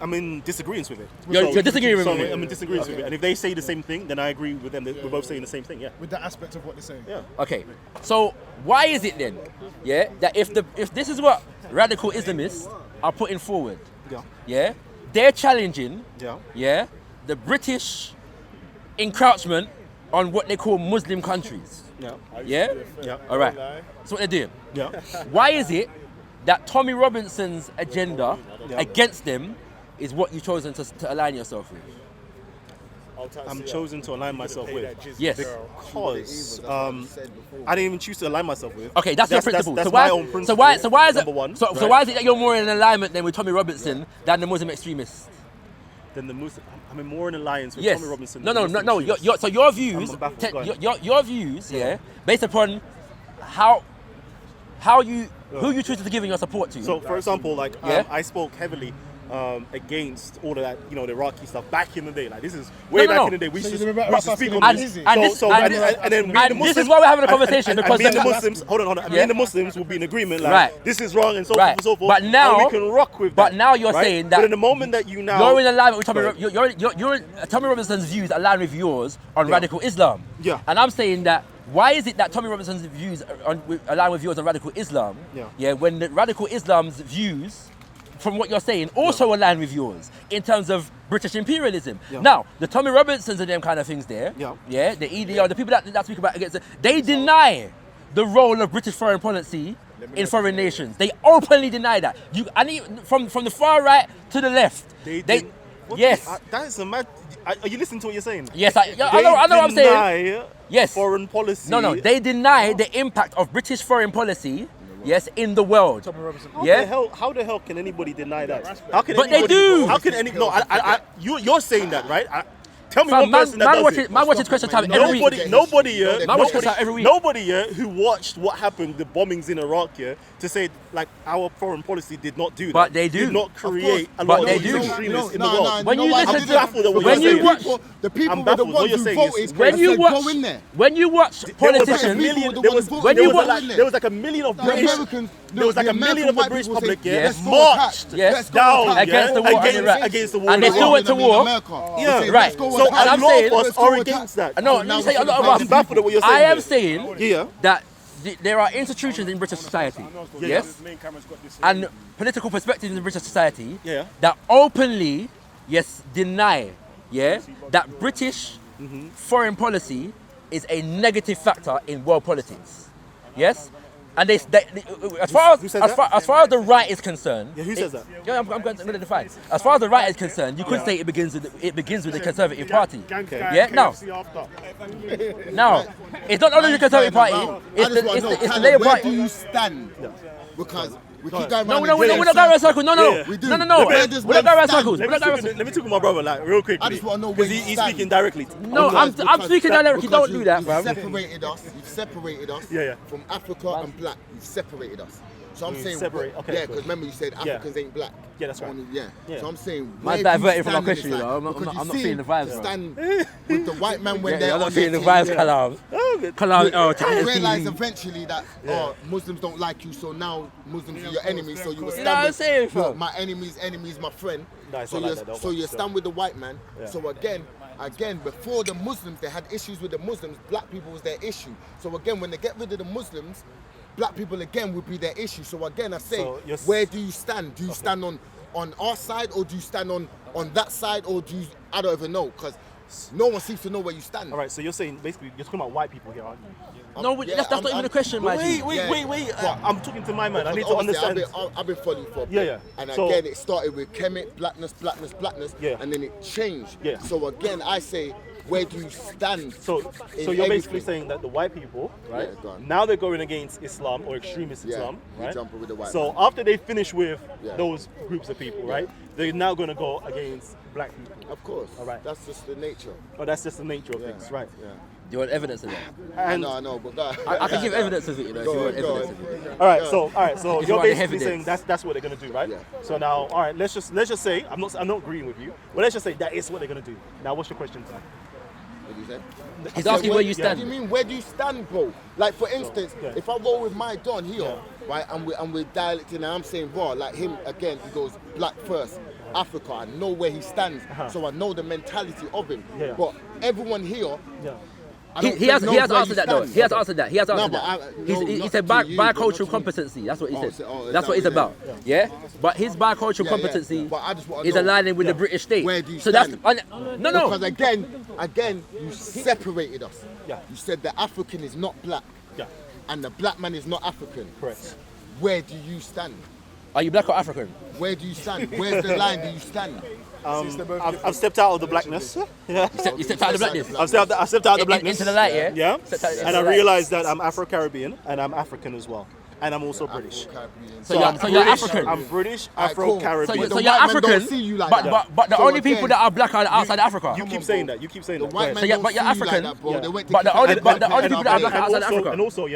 I'm in disagreement with it. You're disagreeing with so me? I'm in disagreement with it, and if they say the same thing, then I agree with them. We're both saying the same thing. Yeah. With the aspect of what they're saying. Yeah. Okay, so why is it then, that if this is what radical Islamists are putting forward, they're challenging, the British encroachment on what they call Muslim countries. Yeah. All right. That's what they're doing. Yeah. Why is it that Tommy Robinson's agenda against them is what you've chosen to align yourself with? I'm chosen to align myself with. Yes. Because I didn't even choose to align myself with. Okay, that's your principle. That's so why? my own principle. So why is it? Number one. So why is it that you're more in alignment then with Tommy Robinson than the Muslim extremists? Then the Muslim, I'm more in alliance with Yes. Tommy Robinson. No. So your views, your views, based upon who you choose to give your support to. So, for example, I spoke heavily against all of that, the Iraqi stuff back in the day. Like this is way back in the day. We should speak on this. And then me and the Muslims, this is why we're having a conversation because me and the Muslims, hold on, me and the Muslims will be in agreement. Like Right. this is wrong and so forth and so forth. But now and we can rock with that. But now you're right? saying that. But in the moment that you now you're in alignment with Tommy. Right. You're Tommy Robinson's views align with yours on radical Islam. Yeah. And I'm saying that. Why is it that Tommy Robinson's views align with yours on radical Islam? Yeah. When the radical Islam's views, from what you're saying, also align with yours in terms of British imperialism. Yeah. Now, the Tommy Robinsons and them kind of things there, the EDR, the people that speak about against it, they deny the role of British foreign policy in foreign nations. They openly deny that. From the far right to the left. Yes. That is a mad. Are you listening to what you're saying? Yes, I know what I'm saying. Yes. Foreign policy. No, they deny the impact of British foreign policy, in the world. How the hell can anybody deny that? How can But they do. How can any? No, you're saying that, right? Tell me one person that does it. Man watches Question Time every week. Nobody here. Man watches Question Time every week. Nobody here who watched what happened, the bombings in Iraq here, to say like our foreign policy did not do that. But they do. Did not create a But lot they of do. extremists in the world. When you listen I'm baffled at what when you're you saying. watch, The people I'm were the baffled. What ones you're who saying is voted. when you said, watch, go in there. when you watch There was politicians, like a million. when you watch, there was like a million of British. Americans, There was like the a million American of the white British people say, public, let's go marched attack. Yes. Let's go down attack. against the war in Iraq. against the war. And they in still Iraq. went to war. Yeah. Say, Right. let's go So, attack. and a I'm lot saying- of us Let's go are attack. against that. No, now you say a we're lot of gonna us. I'm baffled at what you're saying. I am here. saying Yeah. that there are institutions in British society, yes, and political perspectives in British society that openly, deny, that British foreign policy is a negative factor in world politics, yes. And as far as the right is concerned, who says that? Yeah, I'm going to define. As far as the right is concerned, you could say it begins with the Conservative Party. Yeah, no, it's not only the Conservative Party. It's the Labour Where Party. do you stand? because we keep going No, around. we're not going around circles. No. We do. No. Where does We're not going around man circles. stand? Let me talk to my brother, like, real quick. I just want to know where because you he's stand. speaking directly. No, I'm speaking directly. Don't do that, You've bro. separated us. You've separated us from Africa and black. You've separated us. So I'm saying, separate. Okay, yeah, good. because remember you said Africans ain't black. Yeah, that's right. Only, yeah. So I'm saying, Man where do you diverted from my stand in question, this, you know. like, I'm because not you feeling the vibes, bro. stand with the white man when Yeah, they're I'm not on feeling the their vibes, team. Kalam. Kalam, You Titus realise TV. eventually that Muslims don't like you, so now Muslims are your enemies. So you will You know what I'm stand saying, with fam? my enemy's enemy is my friend. No, it's So not you like that, so you don't stand with the white man. So again, before the Muslims, they had issues with the Muslims. Black people was their issue. So again, when they get rid of the Muslims, black people again would be their issue. So again, I say, So where do you stand? Do you stand on our side, or do you stand on that side, or do you? I don't even know, because no one seems to know where you stand. All right, so you're saying basically you're talking about white people here, aren't you? No, that's not even a question, man. Wait. I'm talking to my man. I need to understand. I've been following for a bit. Yeah. And So- again, it started with Kemet, blackness, Yeah. and then it changed. Yeah. So again, I say, where do you stand? So you're basically saying that the white people, right? Yeah, go on. Now they're going against Islam or extremist Islam, you're right? jumping with the white So man. after they finish with Yeah. those groups of people, right? They're now going to go against black people. Of course. All right. That's just the nature. Oh, that's just the nature of things, right? Yeah. Do you want evidence of that? And I know, but go I can give evidence of it, you know, if you want evidence of it. all right, so If you're you want basically evidence. saying that's what they're gonna do, right? Yeah. So now, all right, let's just say I'm not agreeing with you, but let's just say that is what they're gonna do. Now, what's your question, Tom? What do you say? He's asking where you What stand. do you mean, where do you stand, bro? Like, for instance, yeah. if I roll with my Don here, right, and we're dialecting, and I'm saying, raw, like him, again, he goes black first, Africa, I know where he stands, so I know the mentality of him. Yeah. But everyone here, Yeah. I don't He has think knows where answered you that though. stand. He has answered that. He has No, answered but that. He not said to you, but not bicultural to- competency. That's what he Oh, said. is That's that what it's it? about. Yeah. But his bicultural Yeah, competency But I just want is to know, aligning with the British state. where do you So that's stand? no. Because again, you separated us. Yeah. You said the African is not black, Yeah. and the black man is not African. Correct. Where do you stand? Are you black or African? Where do you stand? Where's the line do you stand? I've stepped out of the blackness. Yeah. You stepped out of the blackness. I've stepped out of the blackness. Into the light, yeah? Yeah. Stepped out into And the I light. realized that I'm Afro-Caribbean and I'm African as well. And I'm also British. So you're British, African. I'm British, Alright, cool. Afro-Caribbean. So But you're the white man African, don't see you like that. but the So only again, people that are black are outside Africa. You keep saying that. You keep saying The that. white Go man ahead. So, don't but you're see you African. like that, bro. Yeah. They went to But the kick only- you but the out. only people that are black are outside Africa. And also,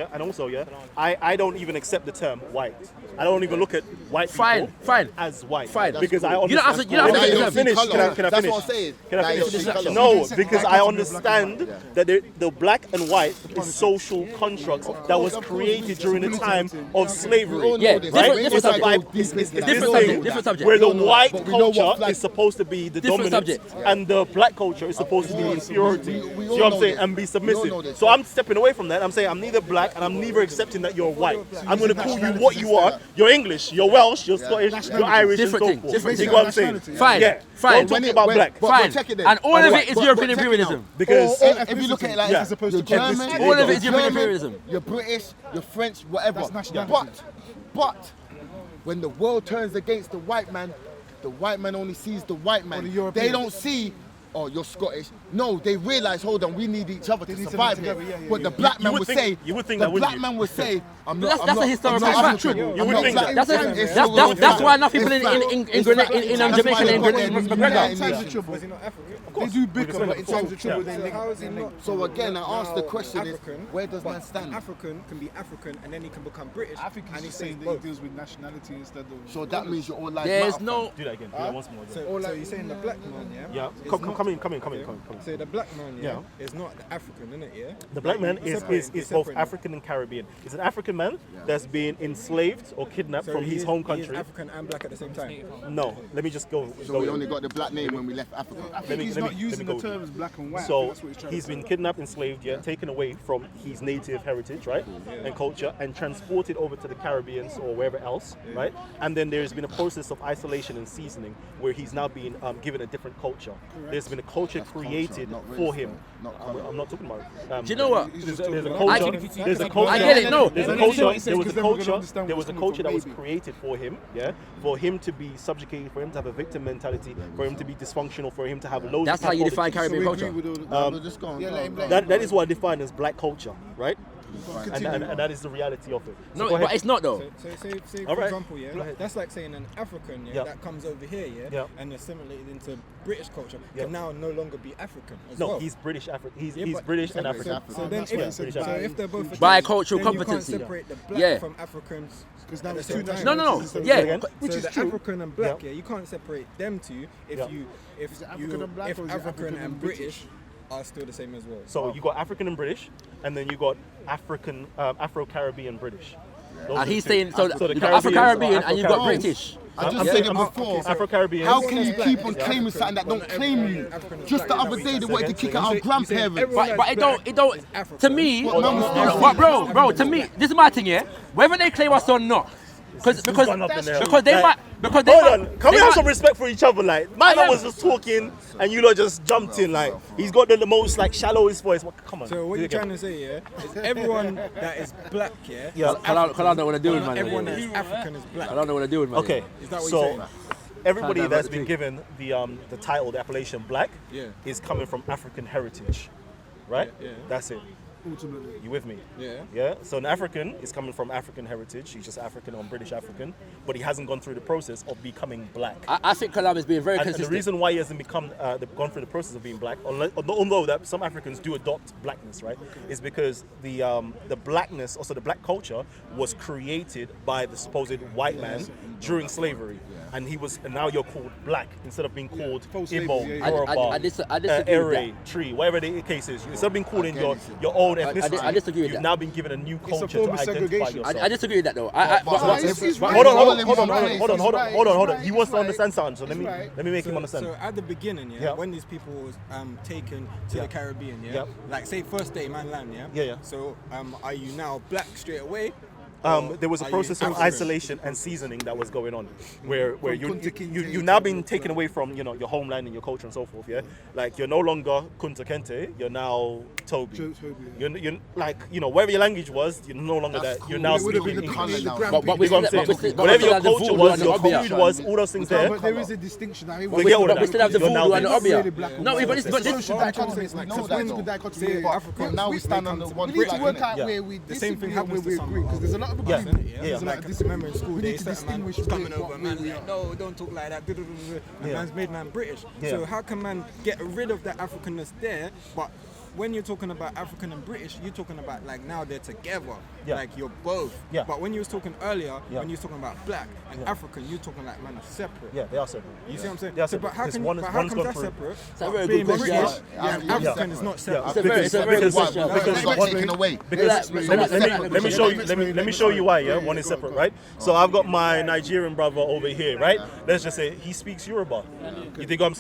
I don't even accept the term white. I don't even look at white people Fine. as white. Fine. Because I You don't have to- understand. you don't have to Now you get don't them. see colour. Can I That's finish? what I'm saying. Can I Now you finish? don't see colour. No, because I understand that the black and white is social constructs that was created during the time of slavery. Yeah, right? different It's a subject. vibe. It's this Different thing subject, different subject. where the We all know that, white but we know what culture flag- is supposed to be the Different dominant, subject. and the black culture is supposed to be the inferiority. we See all what I'm know saying? this. And be We all submissive. know this. So I'm stepping away from that. I'm saying I'm neither black and I'm neither accepting that you're white. I'm going to call you what you are. You're English, you're Welsh, you're Scottish, you're Irish, Different and thing, so forth. different You thing. know what I'm saying? Fine, Yeah. fine. Don't talk about black. Fine. check it then. And all of it is But European check it imperialism. now. Because if you look at it like Yeah. as opposed to All of it is European German, imperialism. You're British, you're French, whatever. That's nationality. But when the world turns against the white man only sees the white man. the European. They don't see, oh, you're Scottish. No, they realise, hold on, we need each other to need to survive live here. together, yeah, But the yeah. black man would would think- say, you would think the that, wouldn't black you? man would say, I'm That's not a historical I'm not fact. African. You I'm would not think black. that. That's why enough people in Jamaica and McGregor. In times of trouble, they do bicker, but in times of trouble, they link. How is he not? So again, I asked the now question is, African, where does but man stand? African can be African and then he can become British. I think and he's he just says saying that both. he deals with nationality instead of. So that means you're all like There's no. do that again. Do that once more. So you're saying the black man, yeah? Yeah. is Come not- in. So the black man, Yeah. is not the African, innit? Yeah. The black man is both separate. African and Caribbean. He's an African man that's been enslaved or kidnapped So from he his is- home he is country. African and black at the same time. No, let me just go. So we only got the black name when we left Africa. I think he's not using the go. terms black and white. I think So that's what he's trying he's to been say. kidnapped, enslaved, taken away from his native heritage, right, and culture, and transported over to the Caribbean or wherever else, right. And then there's been a process of isolation and seasoning where he's now being given a different culture. There's been a culture created not race, for him. not I'm not talking about. Do you know what? There's a I culture. get- There's a culture. I get it, no. There's a Let me culture. say what he says, There was a because then we're gonna culture. understand There where was a it's culture that coming was from, baby. created for him, for him to be subjugated, for him to have a victim mentality, for him to be dysfunctional, for him to have loads. That's of how you pathologies. define Caribbean So we agree culture. with all the- We're just going. Yeah, let him- That is what I define as black culture, right? and that is the reality of it. So No, but it's not though. So say All for right. example, that's like saying an African, that comes over here, and assimilated into British culture, can now no longer be African as well. No, he's British. He's British and African. So then, if they're both Bicultural then competency. you can't separate the black from Africans. Because now at it's the two same time. nationalities. No. Yeah. Which So is the true. African and black, you can't separate them two if African and black or is it African African and and British are still the same as well. So you got African and British, and then you got African, Afro-Caribbean British. Those are And the he's two. saying, so the you got Afro-Caribbean Caribbeans and you've got Afro-Caribbeans. British. I just said it before. Afro-Caribbean. How can you keep on claiming something that don't claim you? Just the other day they wanted to kick out our grandparents. But it don't, to me, bro, to me, this is my thing, yeah? Whether they claim us or not, because they might, Hold on, can we have some respect for each other? Like, my man was just talking, and you lot just jumped in. Like, he's got the most like shallowest voice. Come on. So what you're trying to say, is everyone that is black, Kalam don't want to do it, man. everyone that is African is black. I don't know what to do with, man. Okay, Is that what you're so saying? everybody that's been given the title, the appellation black, Yeah. is coming from African heritage, right? Yeah. That's it. Ultimately. You with me? Yeah. Yeah. So an African is coming from African heritage. He's just African or British African, but he hasn't gone through the process of becoming black. I think Kalam is being very And consistent. the reason why he hasn't gone through the process of being black, although that some Africans do adopt blackness, right, is because the blackness, also the black culture, was created by the supposed white man during slavery, and now you're called black instead of being called Igbo, Yoruba, I disagree with Ere, Tree, whatever the case is. Instead of being called in your own ethnicity, I disagree with you've that. now been given a new culture to form of identify segregation. yourself. I disagree with that though. Hold on. Understand something. So let me make him understand. So at the beginning, when these people was taken to the Caribbean, like say first day man land, Yeah. So are you now black straight away? There was a process of isolation and seasoning that was going on, where you've now been taken away from your homeland and your culture and so forth. Yeah, like you're no longer Kunta Kinte, you're now Toby. You're like wherever your language was, you're no longer that. You're now speaking English. But Whatever your culture was, your food was, all those things there. But there is a distinction. We still have the voodoo and the obia. No, but this Social dichotomy is like But now we stand on the one. We need to work out Yeah. where we The same thing disagree and happens where we to agree. Because there's a lot of Yeah. agreement. Yeah. There's a lot Like of I disagreement. remember in school, We they need to said, man, distinguish coming what over, we man, are. like, no, don't talk like that. And Yeah. man's made man British. Yeah. So how can man get rid of that Africanness there? But when you're talking about African and British, you're talking about like now they're together. Yeah. Like you're both. Yeah. But when you was talking earlier, Yeah. when you was talking about black and African, you're talking like man are separate. Yeah, they are separate. You see what I'm saying? They are So, separate. but how Because can one but is- how one's comes gone that through- separate? a very Being good question. British and African is not separate. It's a very good because question. Taken away. let me show you why. Yeah, one is separate, right? So I've got my Nigerian brother over here, right? Let's just say he speaks Yoruba. You think I'm?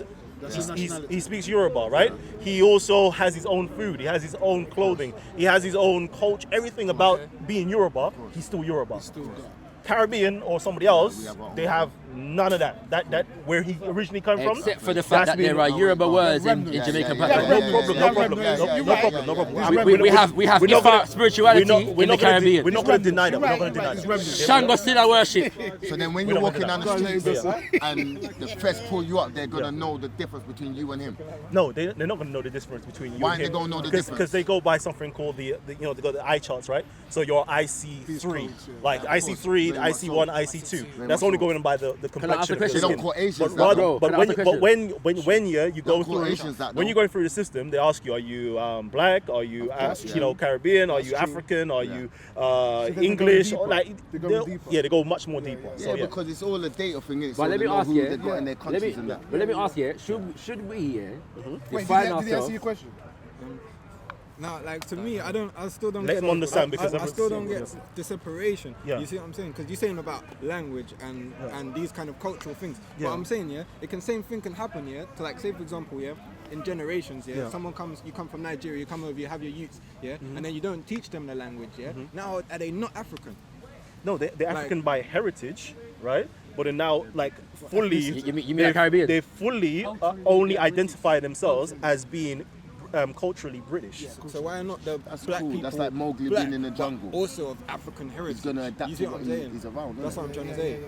He speaks Yoruba, right? He also has his own food. He has his own clothing. He has his own culture. Everything about being Yoruba, he's still Yoruba. Caribbean or somebody else, they have none of that. That where he originally came from. Except for the fact that there are Yoruba words in Jamaican pattern. No problem. We have Ifa spirituality in the Caribbean. We're not going to deny that. Shango still a worship. So then when you're walking down the streets and the feds pull you up, they're going to know the difference between you and him. No, they're not going to know the difference between you Why and they him. don't know the difference? Because they go by something called they got the eye charts, right? So your IC3, like IC3, IC1, IC2. That's only going by the complexion of your question? They don't skin. call Asians But that. rather, Can I ask a question? when you go call through Asians that, when though. you're going through the system, they ask you, are you black? Are you Caribbean? Are you African? Are you English? deeper. Like They go deeper. yeah, they go much more deeper. Yeah, So, because it's all a data thing, innit? But So let they me know ask who you. they got in their countries and that. But let me ask you. Should we Wait, define did he answer ourselves? your question? Now, like to me, I still don't Let get him understand because I still don't everyone's- get the separation. Yeah. You see what I'm saying? Because you're saying about language and these kind of cultural things. Yeah. But I'm saying, same thing can happen, to like say for example, in generations, someone comes, you come from Nigeria, you come over, you have your youths, and then you don't teach them the language, Now are they not African? No, they're African by heritage, right? But they're now like fully. You mean like Caribbean? They fully only identify themselves as being culturally British. So why not the black cool. people? That's like Mowgli black, being in the but jungle. also of African heritage. He's gonna adapt You see to what what I'm saying? he's around, That's innit? what I'm trying to say.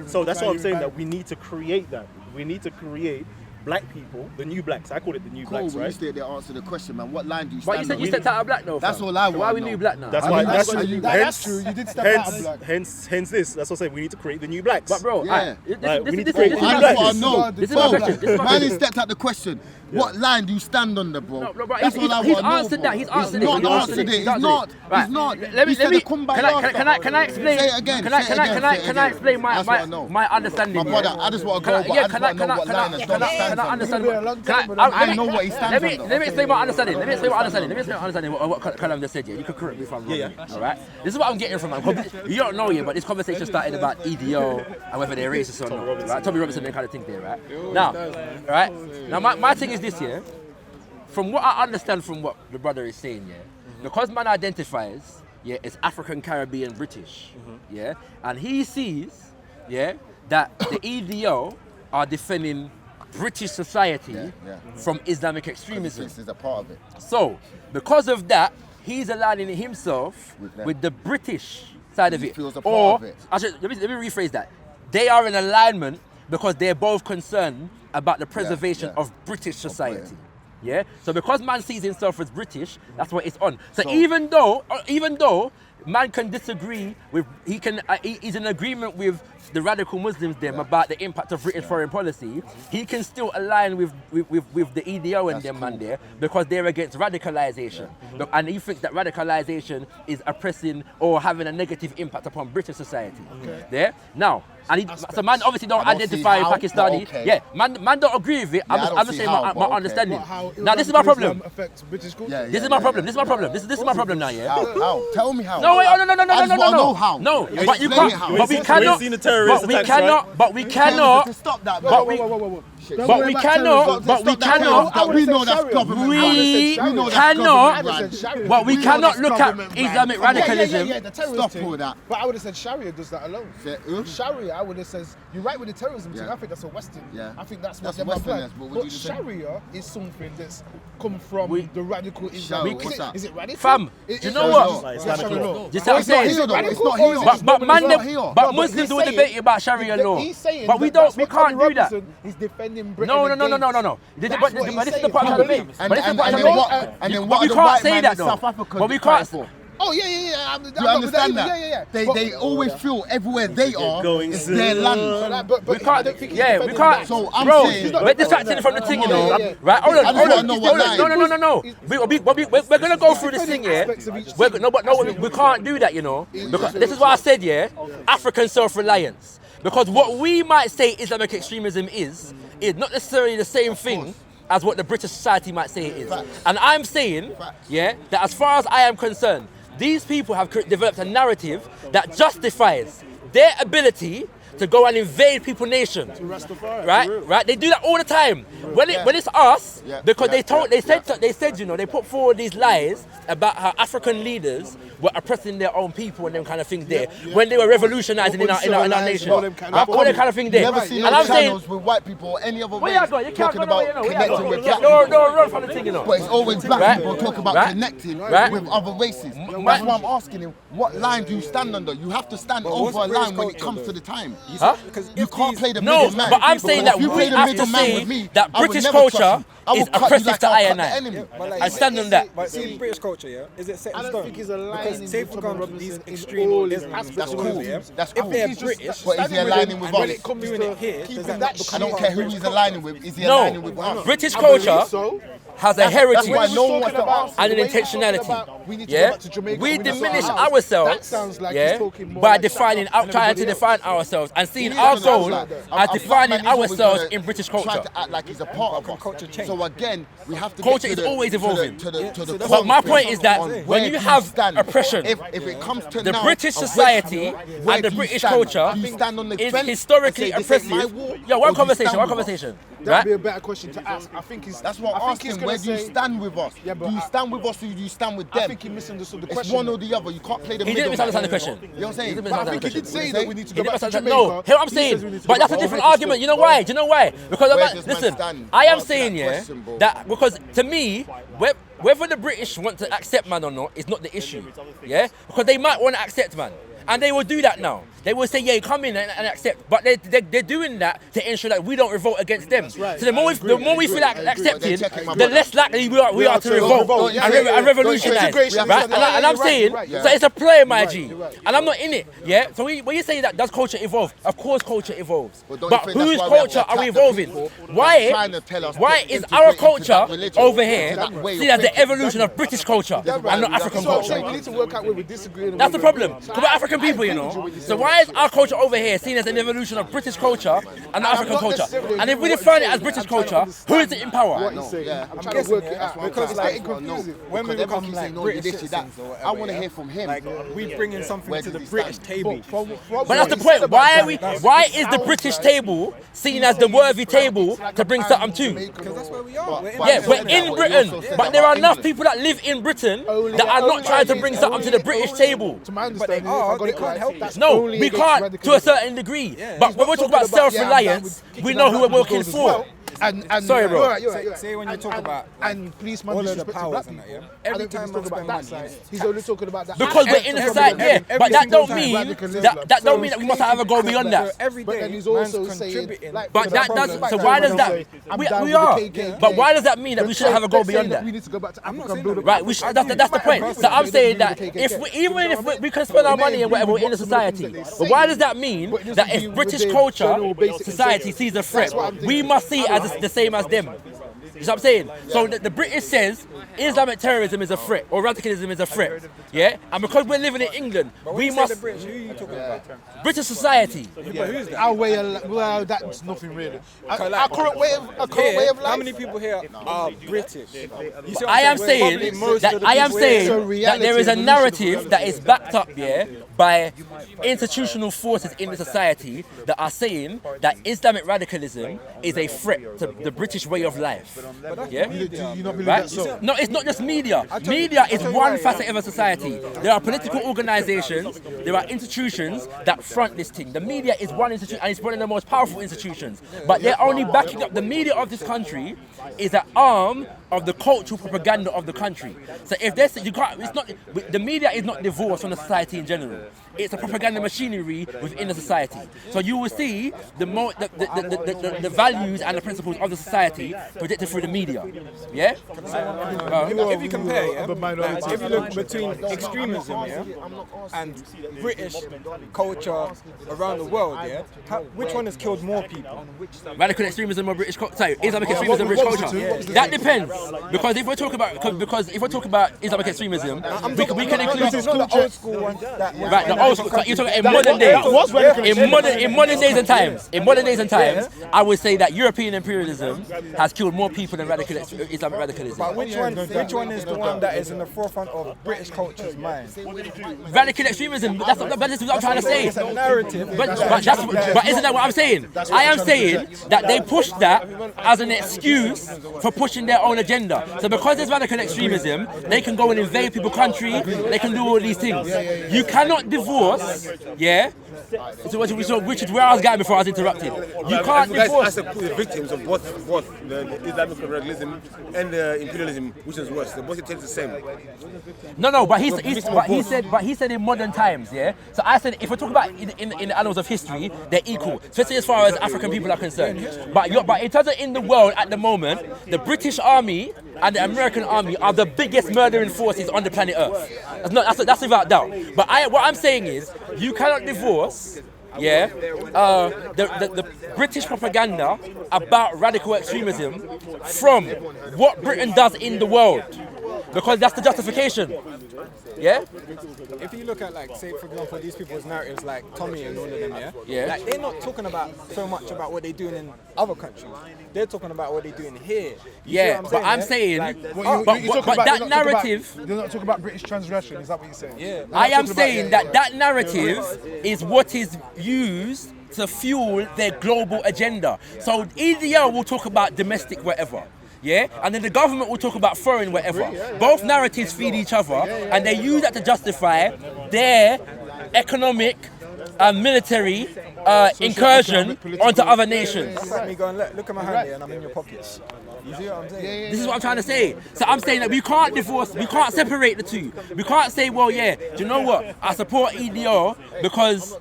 So that's what I'm saying, that we need to create that. We need to create black people, the new blacks, I call it the new blacks, When right? you stay there, answer the question, man. What line do you But stand you said on? you stepped out of black though. That's fam. all I So want why to we know. new black now? That's I why. mean, That's That's true. You did step out of black. Hence this. That's what I say. We need to create the new blacks. But bro, Yeah. Like, we need to this create is the my new That's blacks. what I question. know. This is my question. This is my Man, he question. stepped out the question. What line do you stand on, bro? No, bro, That's he's all I he's want to know, answered bro. that. He's answered He's it. not answered it. He's not. Right. He's not. Let He said me. the kumbaya Can I explain? Say it again. Can I say it again, can I explain That's what I know. my understanding? My brother, I just want to go, but I just want to know what line has done Can I understand? I know what he stands Let on. me explain my understanding. Let me explain my understanding of what Kalam just said. Yeah, you could correct me if I'm wrong. Yeah. All right. This is what I'm getting from him. You don't know yet, but this conversation started about EDO and whether they're racist or not. Right? Tommy Robinson, that kind of thing there, right? Now, my thing is this, yeah. From what I understand from what the brother is saying, yeah, because man identifies, yeah, as African, Caribbean, British, yeah, and he sees, yeah, that the EDO are defending British society from Islamic extremism. This is a part of it. So, because of that, he's aligning himself with the British side of He it. feels a Or, part of it. actually, let me rephrase that. They are in alignment because they're both concerned about the preservation of British society. Yeah. So because man sees himself as British, that's what it's on. So even though man can disagree with, he's in agreement with the radical Muslims them about the impact of British foreign policy, he can still align with the EDO and them man there because they're against radicalization. Look, and he thinks that radicalization is oppressing or having a negative impact upon British society. Yeah. Now, so man obviously don't identify Pakistani. Yeah, man don't agree with it. I'm just saying my understanding. Now this is my problem. This is my problem. This is my problem. This is my problem now. Yeah. How? Tell me how. No, wait, no. I just want to know how. No, Explain but you it can't. how. But we cannot. But we cannot. Stop that. But we cannot. We know that's government. But we cannot look at Islamic radicalism. Stop all that. But I would have said Sharia does that alone. Sharia, I would have said, you're right with the terrorism thing. I think that's a Western. I think that's what they're Western. But Sharia is something that's come from the radical Islam. Is it radical? Fam, do you know what? Just what I'm saying. It's not here. But Muslims do debate about Sharia law. But we can't do that. He's defending Britain. No. But this is the part of the debate. And then what we the can't white say man that in though. South Africa But we can't. Oh yeah. Do you understand that? They always feel everywhere they are is their land. But We can't. we can't. So I'm Bro, saying, we're distracting from the thing, you know. Right? Hold on. No. We're gonna go through this thing, yeah. We can't do that, you know. Because this is what I said, yeah. African self-reliance. Because what we might say Islamic extremism is not necessarily the same thing as what the British society might say it is. And I'm saying, yeah, that as far as I am concerned, these people have developed a narrative that justifies their ability to go and invade people nations. Right? They do that all the time. When it's us, because they said, you know, they put forward these lies about how African leaders were oppressing their own people and them kind of things there when they were revolutionizing in our nation. All that kind of thing there. Never seen And I'm saying, channels with white people or any other where race you go? You can't talking go nowhere, about you know. connecting with black No, people. run from the thing, you know. But it's always black Right? people talk about Right? connecting Right? with other races. That's why I'm asking him, what line do you stand under? You have to stand over a line when it comes to the time. Huh? You can't play the No, middle man. but I'm saying that If you we play the have to middle man say with me, that I would British never trust culture you. I will is cut you oppressive like to I'll I cut and the I. enemy. I stand on that. But see, British culture, yeah, is it set in I don't stone? think he's aligning Because say with for Tommy example, these Robinson in extreme all Islam, aspects That's of cool. it. yeah. That's If cool. they're He's just British, But is he aligning with and when us? it comes doing it here, does keeping that that not I don't become care part who of he's British aligning with. Is he aligning with No, us? British I believe culture so. has a That's heritage why no one wants to ask. and an The way he's talking intentionality. about, we need to go Yeah, back to Jamaica, we we need to diminish sort our house. ourselves. That sounds like Yeah, he's talking more by like defining, Shaka than trying to everybody define ourselves and seeing He our doesn't goal sound like that. as A defining black man is always ourselves gonna in British try culture. to act like he's a part of us. culture change. So again, we have to Culture get to is always evolving. to the But my core point thing is that on when where you do have stand. oppression, if it comes to the now, British of race society war, where and the do you British stand? culture Do you stand on the is fence historically and say, this ain't oppressive. my war, Yeah, or one do you conversation, stand one with us? conversation. That'd be Right? a better question to ask. I think he's. That's what I I'm think he's asking. gonna Where do you say- stand with us? Yeah, but do you stand with us or do you stand with I them? think he misunderstood the It's question. one or the other. You can't play the He middle. didn't misunderstand the man. question. You know what I'm saying? He didn't But I misunderstand think the he did question. say that we need to He go didn't back to misunderstand. Jamaica. No, hear what I'm He says we saying. need to But go that's a back different to argument. You know why? Do you know why? Because Where does man listen, stand? I am Answer saying, that yeah, question, bro. that because to me, whether the British want to accept man or not is not the issue. Yeah, because they might want to accept man. And they will do that now. They will say, yeah, come in and accept. But they're doing that to ensure that we don't revolt against them. Right. So the more we feel like accepted, the less likely we are to revolt and revolutionize. Right? And I'm saying, so it's a play, my G. And I'm not in it. Yeah. So when you say that, does culture evolve? Of course culture evolves. But whose culture are we evolving? Why is our culture over here seen as the evolution of British culture and not African culture? We need to work out where we disagree. That's the problem. Because we're African people, you know. So why is our culture over here seen as an evolution of British culture and not African culture? And if we define it as British culture, who is it in power? I'm trying to work it out because it's getting confusing. When we become like British citizens or whatever, I want to hear from him. like we bring in something to the British table. But that's the point. Why is the British table seen as the worthy table to bring something to? Because that's where we are. We're in Britain, but there are enough people that live in Britain that are not trying to bring something to the British table. To my But they understanding, are. They can't help that. No, we can't to a certain degree. But when we're talking about self-reliance, we know who we're working for. And Sorry, bro. You're right. Say when you talk about And policeman all of the disrespecting powers black and that, people. yeah. I Every don't think time he's I talking spend about that money, side. He's only talking about that. Because we're in a society, yeah, but that don't mean that don't mean that we must have a go beyond So that. every But day, then he's man's also saying, contributing. like, But that does. So why does that? We are. But why does that mean that we should have a go beyond that? We need to go back to I'm not Africa saying and build that. a Right, that's the point. So I'm saying that even if we can spend our money and whatever in the society, but why does that mean that if British culture society sees a threat, we must see it as the same as them? You know what I'm saying? So the British says Islamic terrorism is a threat or radicalism is a threat. Yeah? And because we're living in England, we must. The British, who are you talking about? British society. But who's that? our way of, well, that's nothing really. Okay, Our current way of life. How many people here are British? You see what I am I'm saying Probably most that of the I am people here. saying that there is a narrative that is backed up, yeah, by institutional forces in the society that are saying that Islamic radicalism is a threat to the British way of life. Yeah? Do you not believe Right? that so? No, it's not just media. Media is one facet of a society. There are political organizations, there are institutions that front this thing. The media is one institution, and it's one of the most powerful institutions. But they're only backing up. The media of this country is an arm of the cultural propaganda of the country. So if there's, you can't, it's not, the media is not divorced from the society in general. It's a propaganda machinery within the society. So you will see the values and the principles of the society projected through the media. Yeah? If you compare, yeah, like, if you look between extremism, yeah, and British culture around the world, yeah, which one has killed more people? Radical extremism or British culture? Sorry, Islamic extremism, British culture. That depends, because if we're talking about Islamic extremism, we can include the old school one. Right, the old school. You're talking in modern days. In modern days and times. In modern days and times, I would say that European imperialism has killed more people than Islamic radicalism. But which one is the one that is in the forefront of British culture's mind? Radical extremism. That's what I'm trying to say. It's a narrative. But isn't that what I'm saying? I am saying that they push that as an excuse for pushing their own agenda. So because there's radical extremism, they can go and invade people's country, they can do all these things. You cannot divorce, yeah? So which is where I was going before I was interrupted. You can't divorce. As the victims of both the Islamic radicalism and the imperialism, which is worse. The both it takes the same. No, but he said in modern times, yeah. So I said if we're talking about in the annals of history, they're equal, especially as far as African people are concerned. But in terms of in the world at the moment, the British Army and the American Army are the biggest murdering forces on the planet Earth. That's without doubt. But what I'm saying is, you cannot divorce, yeah, the British propaganda about radical extremism from what Britain does in the world, because that's the justification. Yeah? If you look at, like, say for example, these people's narratives, like Tommy and all of them, Yeah. like they're not talking about so much about what they're doing in other countries. They're talking about what they're doing here. You see what I'm saying, Like, but that narrative. You're not talking about British transgression, is that what you're saying? Yeah. I am saying that narrative is what is used to fuel their global agenda. So EDL will talk about domestic whatever. Yeah, and then the government will talk about foreign whatever. Both narratives feed each other, and they use that to justify their economic military incursion onto other nations. That's like me going, look at my hand here and I'm in your pockets. You see what I'm saying? This is what I'm trying to say. So I'm saying that we can't divorce, we can't separate the two. We can't say, well, yeah, do you know what? I support EDO because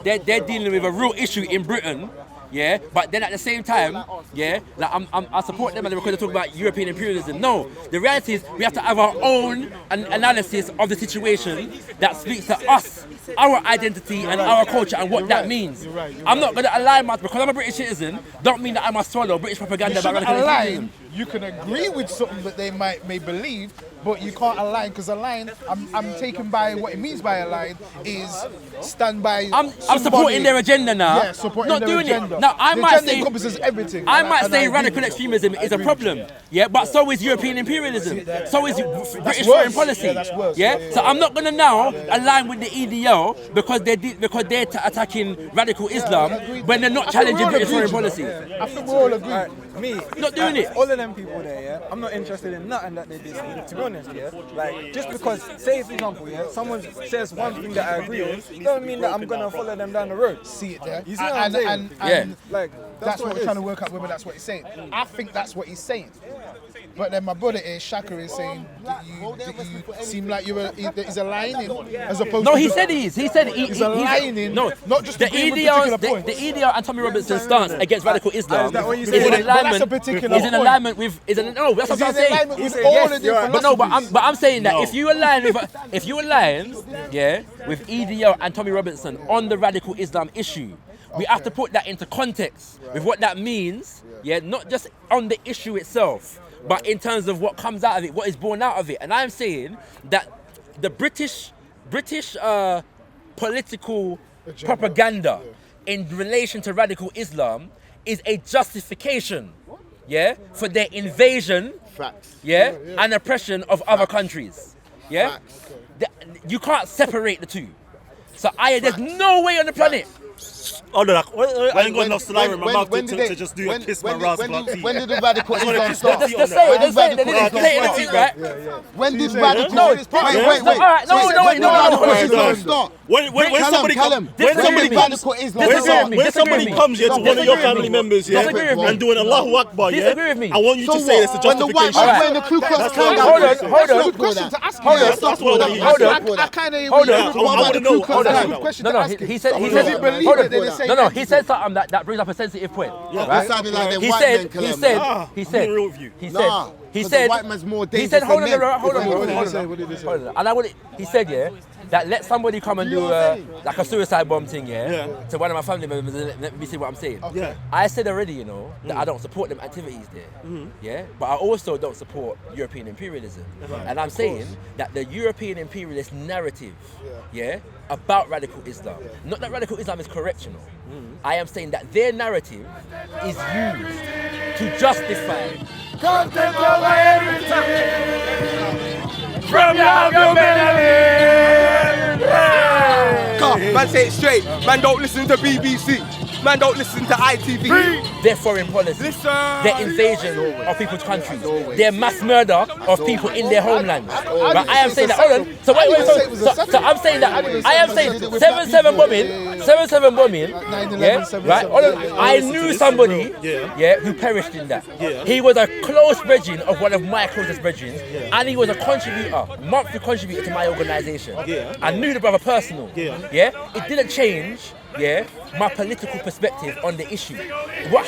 they're dealing with a real issue in Britain. Yeah, but then at the same time, yeah, like I support them because they talk about European imperialism. No, the reality is we have to have our own analysis of the situation that speaks to us, our identity and our culture and what that means. I'm not going to align because I'm a British citizen, don't mean that I must swallow British propaganda about radical imperialism. You can agree with something that they may believe, but you can't align because align. I'm taken by what it means by align is stand by. I'm supporting their agenda now. Yeah, supporting not their doing agenda. it. Now I the might agenda say encompasses everything. I might say radical extremism is a problem. Yeah, but so is European imperialism. So is British foreign policy. Yeah, that's worse. Yeah? So I'm not gonna now align with the EDO because they're attacking radical Islam when they're not challenging British foreign policy. I think we all agree. Me, not doing it. All of them people there, yeah, I'm not interested in nothing that they do. To be honest, yeah, like just because, say for example, yeah, someone says one thing that I agree with, doesn't mean that I'm gonna follow them down the road. See it there. You see what I'm saying? And like that's what we're trying to work out whether that's what he's saying. I think that's what he's saying. But then my brother is Shaka is saying that you seem like he's aligning as opposed no, to. he said he is. He said he's aligning. No, not just the EDO. The EDO and Tommy Robinson's stance against radical Islam Is that what you is said? in alignment. That's a particular Is in point. alignment with. No, that's what I'm saying. With all the different But no, but I'm saying that if you align yeah, with EDO and Tommy Robinson on the radical Islam issue, we have to put that into context with what that means. Yeah, not just on the issue itself, but in terms of what comes out of it, what is born out of it. And I'm saying that the British political propaganda in relation to radical Islam is a justification, yeah, for their invasion, yeah, and oppression of other countries, yeah. You can't separate the two. So there's no way on the planet. Oh no, I ain't got enough saliva in my mouth to just do a kiss my rascal teeth. When did the radical Islam start? Just say it, right? When did radical No, wait. When somebody comes here to one of your family members here and doing Allahu Akbar, yeah, I want you to say it's a justification. When the Ku Klux Klan he said something that brings up a sensitive point. Right? He said, that let somebody come and do like a suicide bomb thing, to one of my family members and let me see what I'm saying. I said already, that I don't support them activities there, but I also don't support European imperialism. And I'm saying that the European imperialist narrative, about radical Islam, not that radical Islam is correctional, I am saying that their narrative is used to justify from your man, say it straight. Man, don't listen to BBC. Man, don't listen to ITV. Their foreign policy, their invasion of people's countries, their mass murder of people in their homelands. But I am saying that. Hold on. So so I'm saying that. I am saying 7/7 bombing. Yeah. Right. Hold on. I knew somebody. Who perished in that. He was a close brethren of one of my closest brethren, and he was a contributor, monthly contributor to my organisation. I knew the brother personal. It didn't change. My political perspective on the issue. What